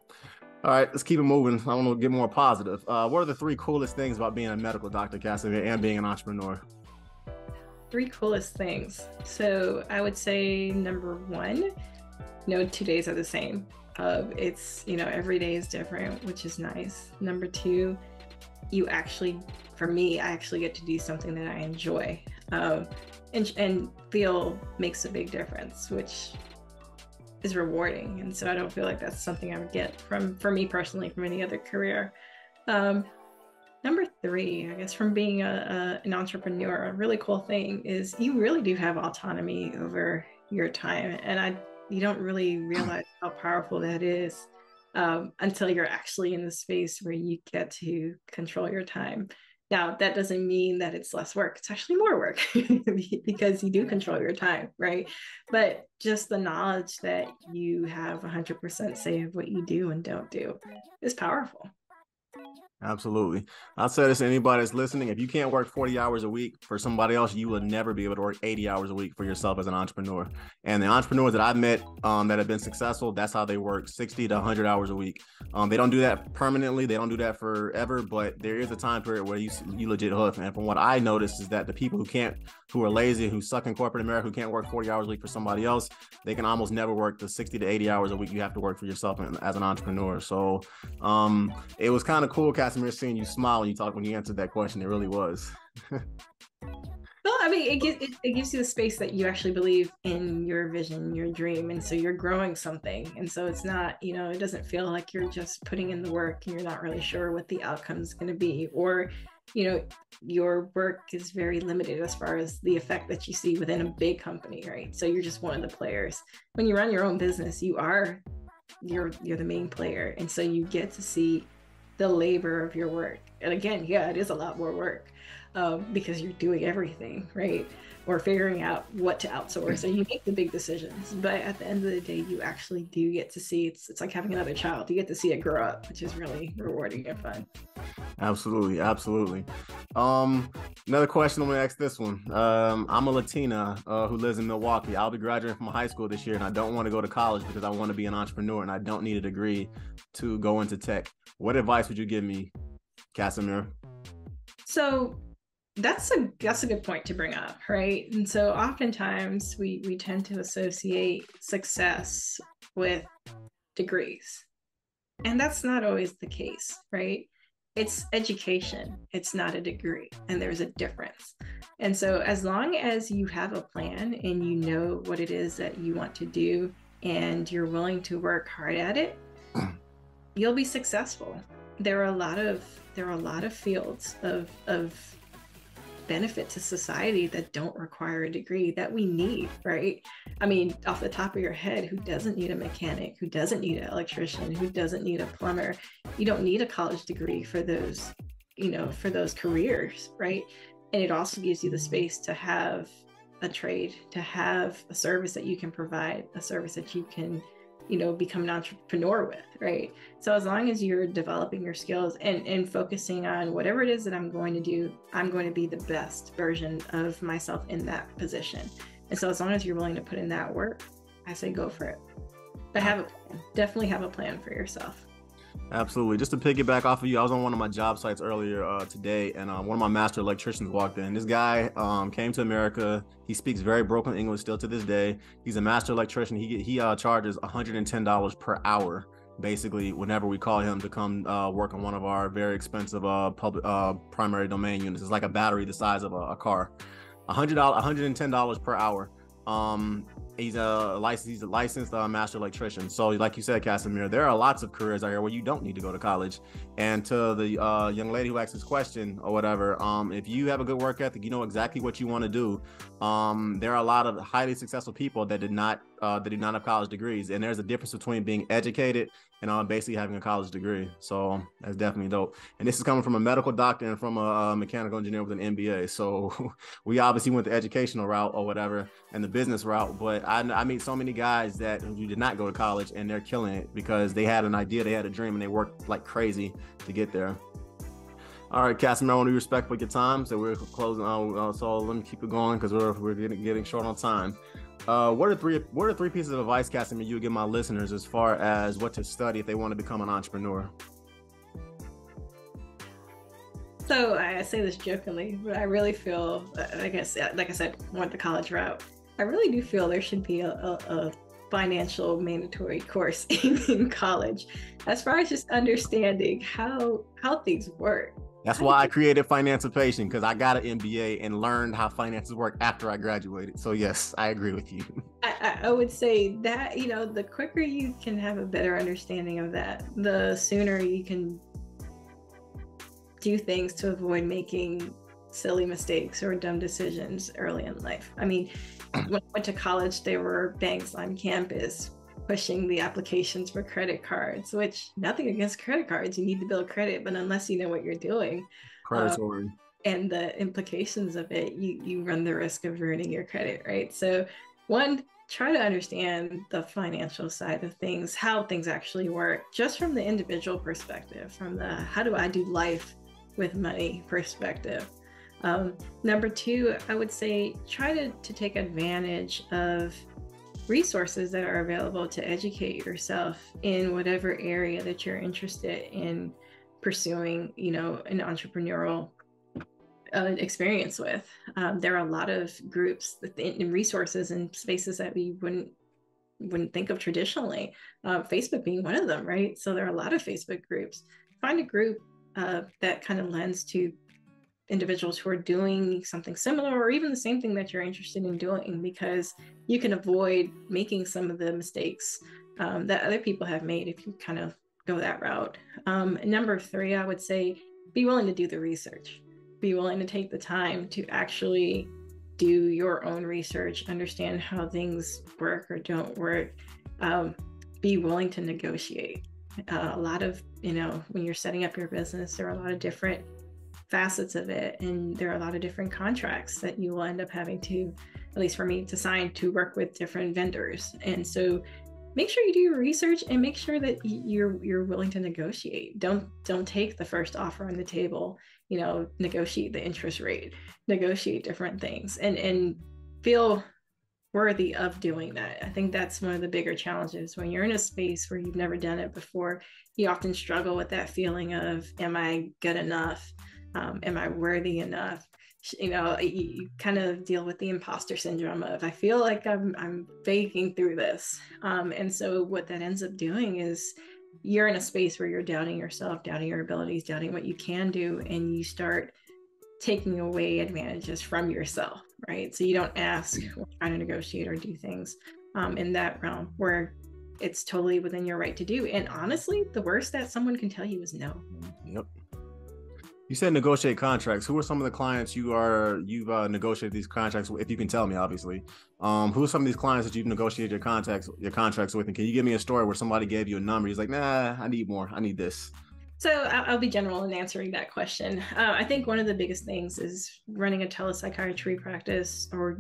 All right, let's keep it moving. I want to get more positive. What are the 3 coolest things about being a medical doctor, Casimir, and being an entrepreneur? 3 coolest things. So I would say number 1, no 2 days are the same. It's, every day is different, which is nice. Number 2, for me, I actually get to do something that I enjoy, and feel makes a big difference, which is rewarding. And so I don't feel like that's something I would get for me personally from any other career. Number 3, I guess, from being an entrepreneur, a really cool thing is you really do have autonomy over your time. And you don't really realize how powerful that is until you're actually in the space where you get to control your time. Now, that doesn't mean that it's less work. It's actually more work because you do control your time, right? But just the knowledge that you have 100% say of what you do and don't do is powerful. Absolutely. I'll say this to anybody that's listening. If you can't work 40 hours a week for somebody else, you will never be able to work 80 hours a week for yourself as an entrepreneur. And the entrepreneurs that I've met that have been successful, that's how they work 60 to 100 hours a week. They don't do that permanently. They don't do that forever, but there is a time period where you legit hoof. And from what I noticed is that the people who are lazy, who suck in corporate America, who can't work 40 hours a week for somebody else, they can almost never work the 60 to 80 hours a week you have to work for yourself as an entrepreneur. So it was kind of cool, Casimir, seeing you smile when you answered that question. It really was. Well, I mean, it gives you the space that you actually believe in your vision, your dream. And so you're growing something. And so it's not, it doesn't feel like you're just putting in the work and you're not really sure what the outcome is going to be. Or, your work is very limited as far as the effect that you see within a big company, right? So you're just one of the players. When you run your own business, you're the main player. And so you get to see the labor of your work. And again, yeah, it is a lot more work because you're doing everything, right? Or figuring out what to outsource, and you make the big decisions. But at the end of the day, you actually do get to see, it's like having another child. You get to see it grow up, which is really rewarding and fun. Absolutely. Another question, I'm gonna ask this one. I'm a Latina who lives in Milwaukee. I'll be graduating from high school this year, and I don't want to go to college because I want to be an entrepreneur and I don't need a degree to go into tech. What advice would you give me, Casimir? So that's a good point to bring up, right? And so oftentimes we tend to associate success with degrees, and that's not always the case, right? It's education, it's not a degree, and there's a difference. And so as long as you have a plan and you know what it is that you want to do and you're willing to work hard at it, you'll be successful. There are a lot of fields of benefit to society that don't require a degree that we need, right? I mean, off the top of your head, who doesn't need a mechanic? Who doesn't need an electrician? Who doesn't need a plumber? You don't need a college degree for those, for those careers, right? And it also gives you the space to have a trade, to have a service that you can provide, a service that you can become an entrepreneur with, right? So as long as you're developing your skills and focusing on whatever it is that I'm going to do, I'm going to be the best version of myself in that position. And so as long as you're willing to put in that work, I say go for it. But have a plan. Definitely have a plan for yourself. Absolutely. Just to piggyback off of you, I was on one of my job sites earlier today, and one of my master electricians walked in. This guy came to America. He speaks very broken English still to this day. He's a master electrician. He charges $110 per hour basically whenever we call him to come work on one of our very expensive public primary domain units. It's like a battery the size of a car. $110 per hour. He's a licensed master electrician. So like you said, Casimir, there are lots of careers out here where you don't need to go to college. And to the young lady who asked this question or whatever, if you have a good work ethic, you know exactly what you want to do. There are a lot of highly successful people that do not have college degrees, and there's a difference between being educated and basically having a college degree. So that's definitely dope. And this is coming from a medical doctor and from a mechanical engineer with an MBA. So we obviously went the educational route or whatever and the business route, but I meet so many guys that who did not go to college and they're killing it because they had an idea, they had a dream, and they worked like crazy to get there. All right, Casimir, I want to be respectful of your time, so we're closing. So let me keep it going because we're getting short on time. What are three pieces of advice, Casimir, you would give my listeners as far as what to study if they want to become an entrepreneur? So I say this jokingly, but I really feel, like I said, went the college route. I really do feel there should be a financial mandatory course in college, as far as just understanding how things work. That's why I created Financipation, because I got an MBA and learned how finances work after I graduated. So yes, I agree with you. I would say that, the quicker you can have a better understanding of that, the sooner you can do things to avoid making silly mistakes or dumb decisions early in life. I mean, when I went to college, there were banks on campus pushing the applications for credit cards, which nothing against credit cards. You need to build credit, but unless you know what you're doing, predatory, and the implications of it, you run the risk of ruining your credit, right? So one, try to understand the financial side of things, how things actually work, just from the individual perspective, from the how do I do life with money perspective. Number two, I would say try to take advantage of resources that are available to educate yourself in whatever area that you're interested in pursuing, an entrepreneurial experience with. There are a lot of groups and resources and spaces that we wouldn't think of traditionally, Facebook being one of them, right? So there are a lot of Facebook groups. Find a group that kind of lends to individuals who are doing something similar or even the same thing that you're interested in doing, because you can avoid making some of the mistakes that other people have made if you kind of go that route. Number three, I would say be willing to do the research. Be willing to take the time to actually do your own research, understand how things work or don't work. Be willing to negotiate. A lot of, when you're setting up your business, there are a lot of different facets of it, and there are a lot of different contracts that you will end up having to, at least for me, to sign to work with different vendors. And so make sure you do your research and make sure that you're willing to negotiate. Don't take the first offer on the table, negotiate the interest rate, negotiate different things, and feel worthy of doing that. I think that's one of the bigger challenges when you're in a space where you've never done it before. You often struggle with that feeling of, am I good enough? Am I worthy enough? You kind of deal with the imposter syndrome of, I feel like I'm faking through this. And so what that ends up doing is you're in a space where you're doubting yourself, doubting your abilities, doubting what you can do, and you start taking away advantages from yourself, right? So you don't ask or try to negotiate or do things in that realm where it's totally within your right to do. And honestly, the worst that someone can tell you is no. Yep. You said negotiate contracts. Who are some of the clients you've negotiated these contracts with? If you can tell me, obviously. Who are some of these clients that you've negotiated your contracts with? And can you give me a story where somebody gave you a number? He's like, nah, I need more. I need this. So I'll be general in answering that question. I think one of the biggest things is running a telepsychiatry practice, or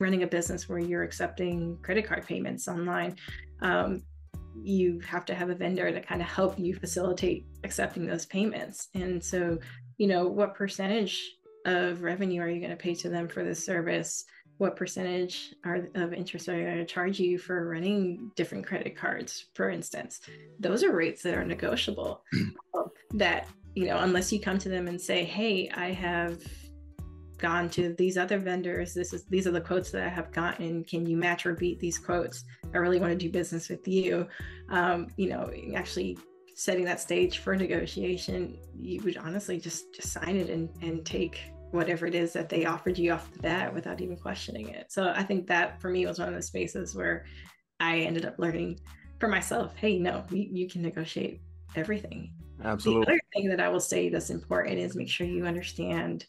running a business where you're accepting credit card payments online. You have to have a vendor to kind of help you facilitate accepting those payments. And so, what percentage of revenue are you going to pay to them for this service? What percentage of interest are you going to charge you for running different credit cards, for instance? Those are rates that are negotiable. That, unless you come to them and say, hey, I have gone to these other vendors. These are the quotes that I have gotten. Can you match or beat these quotes? I really want to do business with you. Actually setting that stage for negotiation, you would honestly just sign it and take whatever it is that they offered you off the bat without even questioning it. So I think that for me was one of the spaces where I ended up learning for myself, hey, no, you can negotiate everything. Absolutely. The other thing that I will say that's important is make sure you understand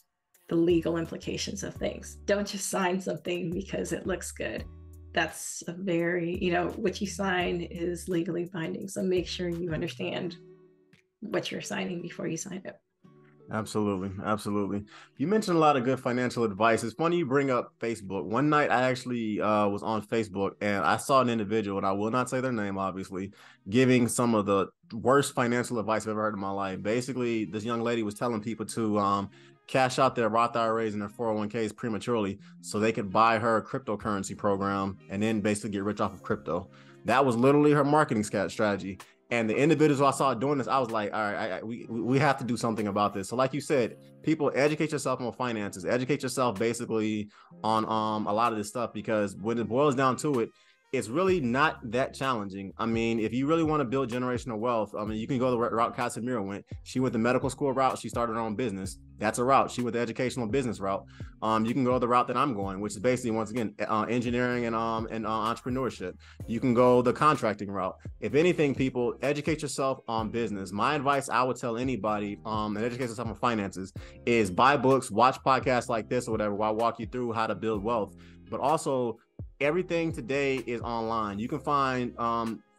the legal implications of things. Don't just sign something because it looks good. That's a very, what you sign is legally binding. So make sure you understand what you're signing before you sign it. Absolutely. Absolutely. You mentioned a lot of good financial advice. It's funny you bring up Facebook. One night I actually was on Facebook and I saw an individual, and I will not say their name, obviously, giving some of the worst financial advice I've ever heard in my life. Basically, this young lady was telling people to cash out their Roth IRAs and their 401ks prematurely so they could buy her a cryptocurrency program and then basically get rich off of crypto. That was literally her marketing strategy. And the individuals I saw doing this, I was like, all right, we have to do something about this. So like you said, people, educate yourself on finances, educate yourself basically on a lot of this stuff, because when it boils down to it, it's really not that challenging. I mean, if you really want to build generational wealth, I mean, you can go the route Casimira went. She went the medical school route. She started her own business. That's a route. She went the educational business route. You can go the route that I'm going, which is basically, once again, engineering and entrepreneurship. You can go the contracting route. If anything, people, educate yourself on business. My advice I would tell anybody that educates yourself on finances is buy books, watch podcasts like this or whatever, where I walk you through how to build wealth. But also, everything today is online. You can find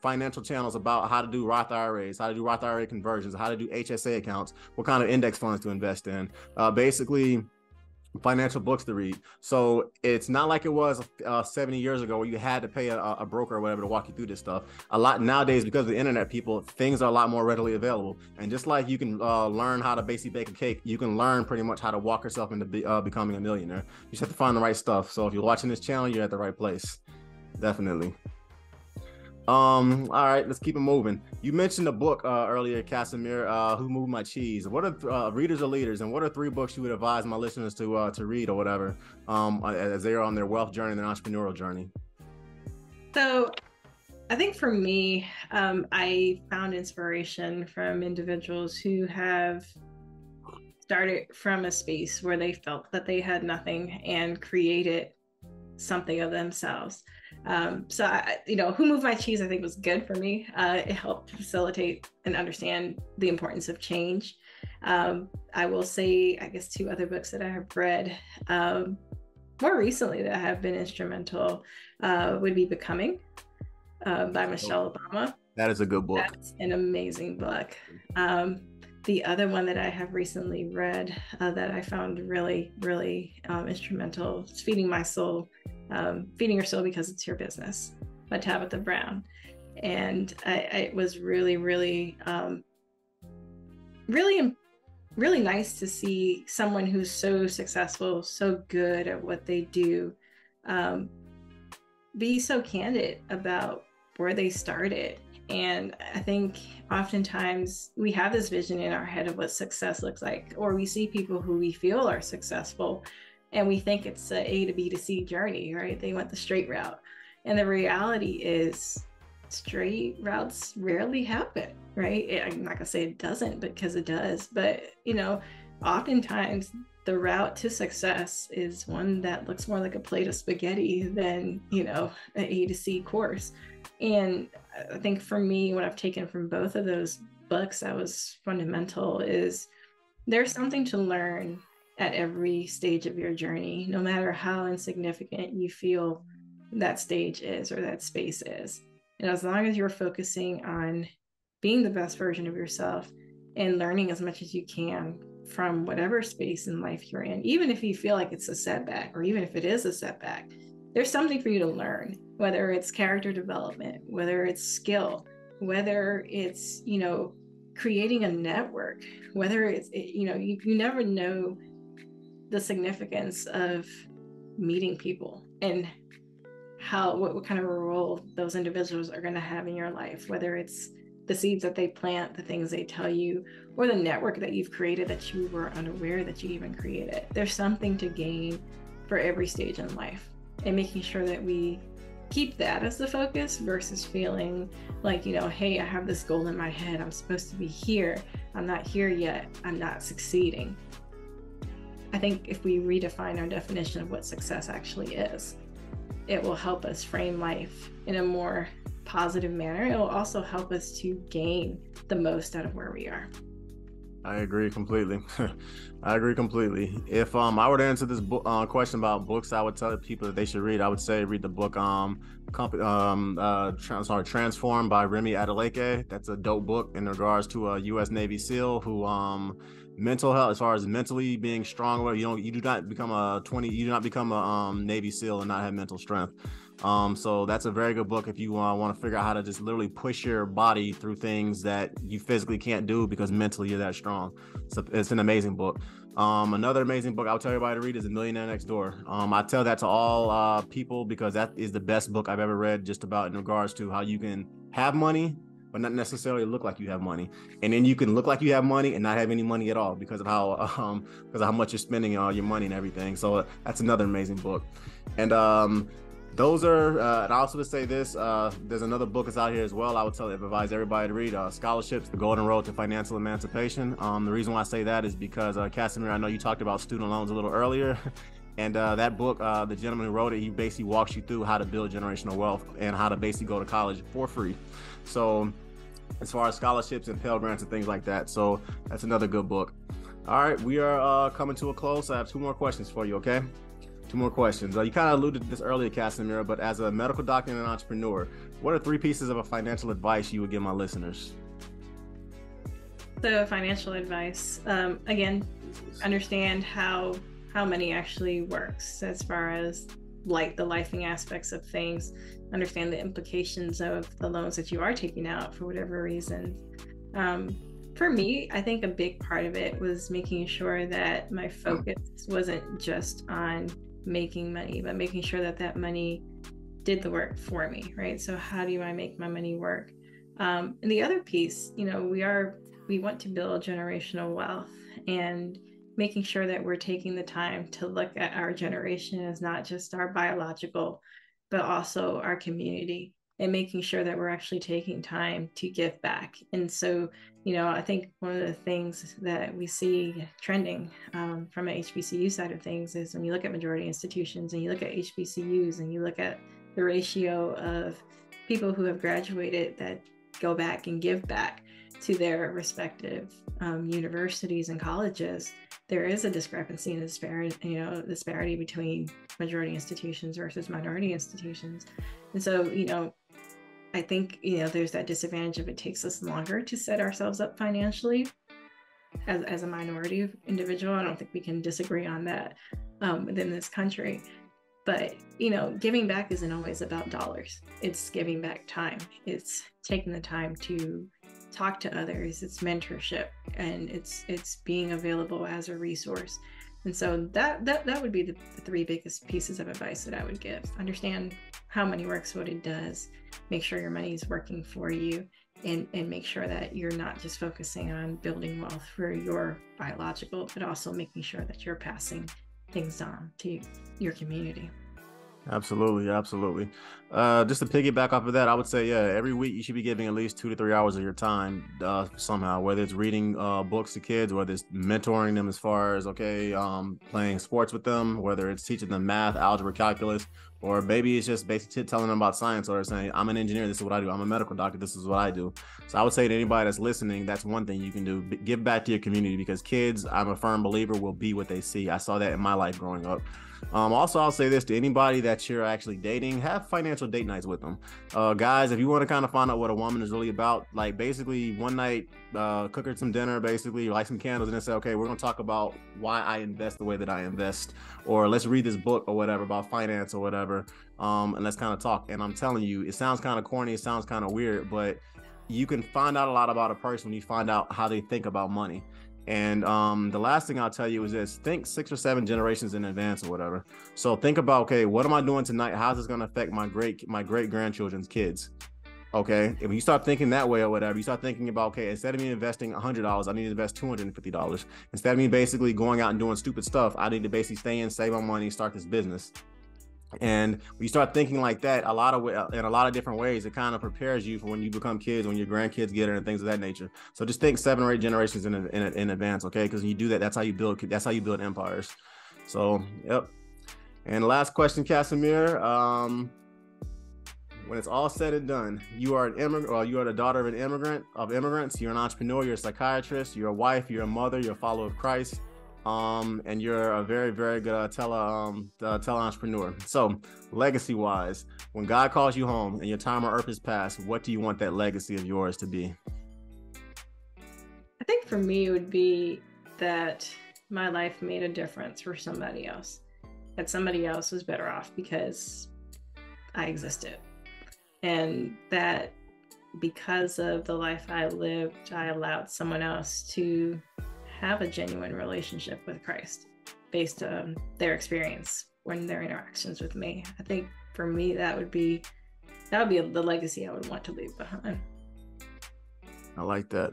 financial channels about how to do Roth IRAs, how to do Roth IRA conversions, how to do HSA accounts, what kind of index funds to invest in. Basically, financial books to read. So it's not like it was 70 years ago where you had to pay a broker or whatever to walk you through this stuff. A lot nowadays, because of the internet, people, things are a lot more readily available. And just like you can learn how to basically bake a cake, you can learn pretty much how to walk yourself into becoming a millionaire. You just have to find the right stuff. So if you're watching this channel, you're at the right place. Definitely. All right, let's keep it moving. You mentioned a book earlier, Casimir, Who Moved My Cheese. What are readers or leaders, and what are 3 books you would advise my listeners to read or whatever as they are on their wealth journey and their entrepreneurial journey? So I think for me, I found inspiration from individuals who have started from a space where they felt that they had nothing and created something of themselves. Who Moved My Cheese, I think, was good for me. It helped facilitate and understand the importance of change. I will say, I guess, 2 other books that I have read more recently that have been instrumental would be Becoming by Michelle Obama. That is a good book. That's an amazing book. The other one that I have recently read that I found really, really instrumental is Feeding My Soul. Feeding Your Soul Because It's Your Business by Tabitha Brown. And it was really, really, really nice to see someone who's so successful, so good at what they do, be so candid about where they started. And I think oftentimes we have this vision in our head of what success looks like, or we see people who we feel are successful and we think it's a A to B to C journey, right? They went the straight route. And the reality is straight routes rarely happen, right? I'm not gonna say it doesn't, because it does, but oftentimes the route to success is one that looks more like a plate of spaghetti than, an A to C course. And I think for me, what I've taken from both of those books that was fundamental is there's something to learn at every stage of your journey, no matter how insignificant you feel that stage is or that space is. And as long as you're focusing on being the best version of yourself and learning as much as you can from whatever space in life you're in, even if you feel like it's a setback, or even if it is a setback, there's something for you to learn, whether it's character development, whether it's skill, whether it's, creating a network, whether it's, you never know the significance of meeting people and what kind of a role those individuals are going to have in your life, whether it's the seeds that they plant, the things they tell you, or the network that you've created that you were unaware that you even created. There's something to gain for every stage in life, and making sure that we keep that as the focus versus feeling like, hey, I have this goal in my head. I'm supposed to be here. I'm not here yet. I'm not succeeding. I think if we redefine our definition of what success actually is, it will help us frame life in a more positive manner. It will also help us to gain the most out of where we are. I agree completely. I agree completely. If I were to answer this question about books, I would tell people that they should read. I would say read the book Transform by Remy Adeleke. That's a dope book in regards to a U.S. Navy SEAL who mental health, as far as mentally being strong, you do not become a Navy SEAL and not have mental strength. So that's a very good book if you want to figure out how to just literally push your body through things that you physically can't do because mentally you're that strong. So it's an amazing book. Another amazing book I would tell everybody to read is A Millionaire Next Door. I tell that to all people because that is the best book I've ever read, just about in regards to how you can have money but not necessarily look like you have money, and then you can look like you have money and not have any money at all because of how much you're spending all your money and everything. So that's another amazing book. And those are and I also would say this, there's another book that's out here as well I would advise everybody to read, Scholarships, The Golden Road to Financial Emancipation. The reason why I say that is because Casimir, I know you talked about student loans a little earlier. And that book, the gentleman who wrote it, he basically walks you through how to build generational wealth and how to basically go to college for free. So as far as scholarships and Pell Grants and things like that. So that's another good book. All right, we are coming to a close. I have two more questions for you, okay? Two more questions. You kind of alluded to this earlier, Casimir, but as a medical doctor and an entrepreneur, what are 3 pieces of a financial advice you would give my listeners? So financial advice, again, understand how money actually works as far as like the lifing aspects of things, understand the implications of the loans that you are taking out for whatever reason. For me, I think a big part of it was making sure that my focus wasn't just on making money, but making sure that that money did the work for me, right? So how do I make my money work? And the other piece, we want to build generational wealth, and making sure that we're taking the time to look at our generation as not just our biological, but also our community, and making sure that we're actually taking time to give back. And so, I think one of the things that we see trending from an HBCU side of things is when you look at majority institutions and you look at HBCUs and you look at the ratio of people who have graduated that go back and give back to their respective universities and colleges, there is a discrepancy in disparity between majority institutions versus minority institutions. And so, I think, there's that disadvantage of it takes us longer to set ourselves up financially as a minority individual. I don't think we can disagree on that within this country. But, giving back isn't always about dollars. It's giving back time. It's taking the time to talk to others. It's mentorship, and it's being available as a resource. And so that would be the 3 biggest pieces of advice that I would give. Understand how money works, what it does, make sure your money is working for you, and make sure that you're not just focusing on building wealth for your biological, but also making sure that you're passing things on to your community. Absolutely. Absolutely. Just to piggyback off of that, I would say, every week you should be giving at least 2 to 3 hours of your time somehow, whether it's reading books to kids, whether it's mentoring them as far as, playing sports with them, whether it's teaching them math, algebra, calculus, or maybe it's just basically telling them about science, or saying, I'm an engineer, this is what I do. I'm a medical doctor, this is what I do. So I would say to anybody that's listening, that's one thing you can do. Give back to your community, because kids, I'm a firm believer, will be what they see. I saw that in my life growing up. Also, I'll say this to anybody that you're actually dating: have financial date nights with them. Guys, if you want to kind of find out what a woman is really about, like basically one night, cook her some dinner, basically light some candles, and then say, okay, we're going to talk about why I invest the way that I invest, or let's read this book or whatever about finance or whatever, and let's kind of talk. And I'm telling you, it sounds kind of corny, it sounds kind of weird, but you can find out a lot about a person when you find out how they think about money. And the last thing I'll tell you is this: think 6 or 7 generations in advance or whatever. So think about, okay, what am I doing tonight? How's this going to affect my great grandchildren's kids? Okay, if you start thinking that way or whatever, you start thinking about, okay, instead of me investing $100, I need to invest $250. Instead of me basically going out and doing stupid stuff, I need to basically stay in, save my money, start this business. And when you start thinking like that, in a lot of different ways, it kind of prepares you for when you become kids, when your grandkids get it, and things of that nature. So just think 7 or 8 generations in advance, okay? Because when you do that, that's how you build empires. So, yep. And last question, Casimir. When it's all said and done, you are an immigrant, or you are the daughter of immigrants. You're an entrepreneur. You're a psychiatrist. You're a wife. You're a mother. You're a follower of Christ. And you're a very, very good tele-entrepreneur. So legacy-wise, when God calls you home and your time on earth is past, what do you want that legacy of yours to be? I think for me, it would be that my life made a difference for somebody else, that somebody else was better off because I existed. And that because of the life I lived, I allowed someone else to have a genuine relationship with Christ based on their experience when their interactions with me. I think for me, that would be the legacy I would want to leave behind. I like that.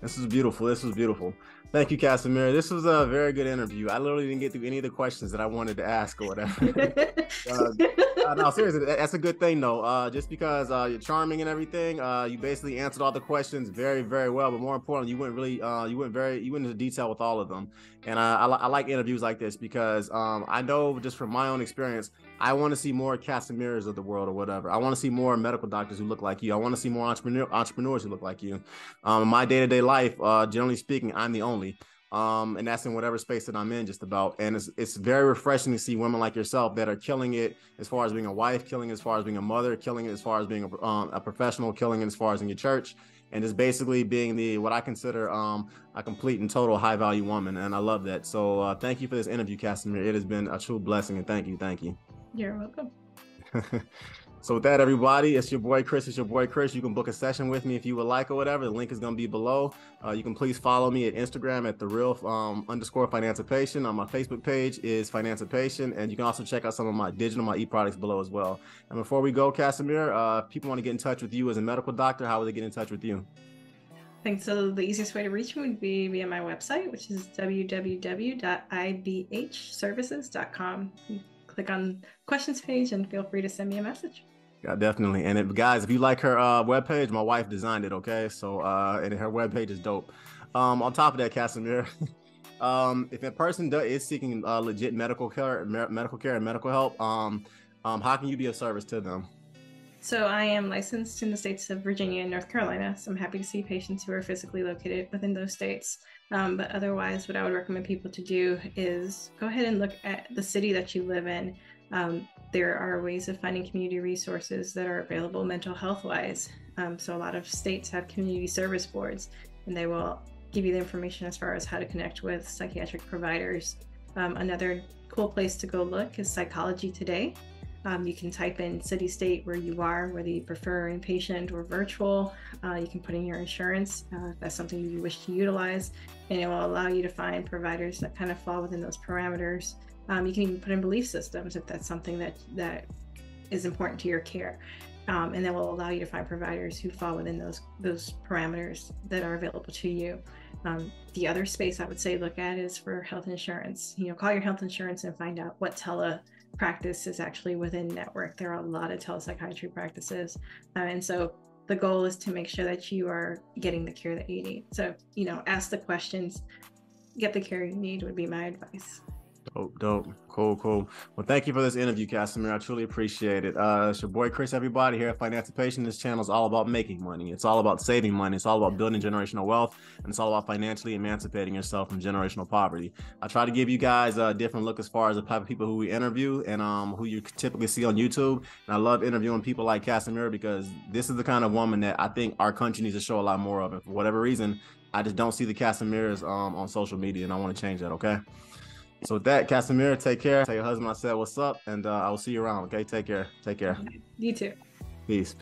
This was beautiful. Thank you, Casimir. This was a very good interview. I literally didn't get through any of the questions that I wanted to ask or whatever. No, seriously, that's a good thing though. Just because you're charming and everything, you basically answered all the questions very, very well. But more importantly, you went into detail with all of them. And I like interviews like this because I know just from my own experience, I want to see more Casimirs of the world or whatever. I want to see more medical doctors who look like you. I want to see more entrepreneurs who look like you. In my day-to-day life, generally speaking, I'm the only. And that's in whatever space that I'm in just about. And it's very refreshing to see women like yourself that are killing it as far as being a wife, killing it as far as being a mother, killing it as far as being a professional, killing it as far as in your church, and just basically being what I consider a complete and total high value woman. And I love that. So thank you for this interview, Casimir. It has been a true blessing, and thank you. You're welcome. So with that, everybody, it's your boy Chris. You can book a session with me if you would like or whatever. The link is going to be below. You can please follow me at Instagram at @thereal_Financipation. On my Facebook page is Financipation, and you can also check out some of my e-products below as well. And before we go, Casimir, if people want to get in touch with you as a medical doctor, how would they get in touch with you? I think so. The easiest way to reach me would be via my website, which is www.ibhservices.com. Click on questions page and feel free to send me a message. Yeah, definitely. And guys, if you like her webpage, my wife designed it. Okay, so and her webpage is dope. On top of that, Casimir, if a person is seeking legit medical care and medical help, how can you be of service to them? So I am licensed in the states of Virginia and North Carolina, so I'm happy to see patients who are physically located within those states. But otherwise, what I would recommend people to do is go ahead and look at the city that you live in. There are ways of finding community resources that are available mental health wise. So a lot of states have community service boards, and they will give you the information as far as how to connect with psychiatric providers. Another cool place to go look is Psychology Today. You can type in city, state, where you are, whether you prefer inpatient or virtual. You can put in your insurance if that's something you wish to utilize, and it will allow you to find providers that kind of fall within those parameters. You can even put in belief systems if that's something that is important to your care. And that will allow you to find providers who fall within those parameters that are available to you. The other space I would say look at is for health insurance. Call your health insurance and find out what telepractice is actually within network. There are a lot of telepsychiatry practices. And so the goal is to make sure that you are getting the care that you need. So, ask the questions, get the care you need would be my advice. Dope. Cool. Well, thank you for this interview, Casimir. I truly appreciate it. It's your boy Chris, everybody, here at Financipation. This channel is all about making money. It's all about saving money. It's all about building generational wealth, and it's all about financially emancipating yourself from generational poverty. I try to give you guys a different look as far as the type of people who we interview and who you typically see on YouTube. And I love interviewing people like Casimir because this is the kind of woman that I think our country needs to show a lot more of. And for whatever reason, I just don't see the Casimirs on social media, and I want to change that, okay? So with that, Casimir, take care. Tell your husband I said what's up, and I will see you around, okay? Take care. You too. Peace.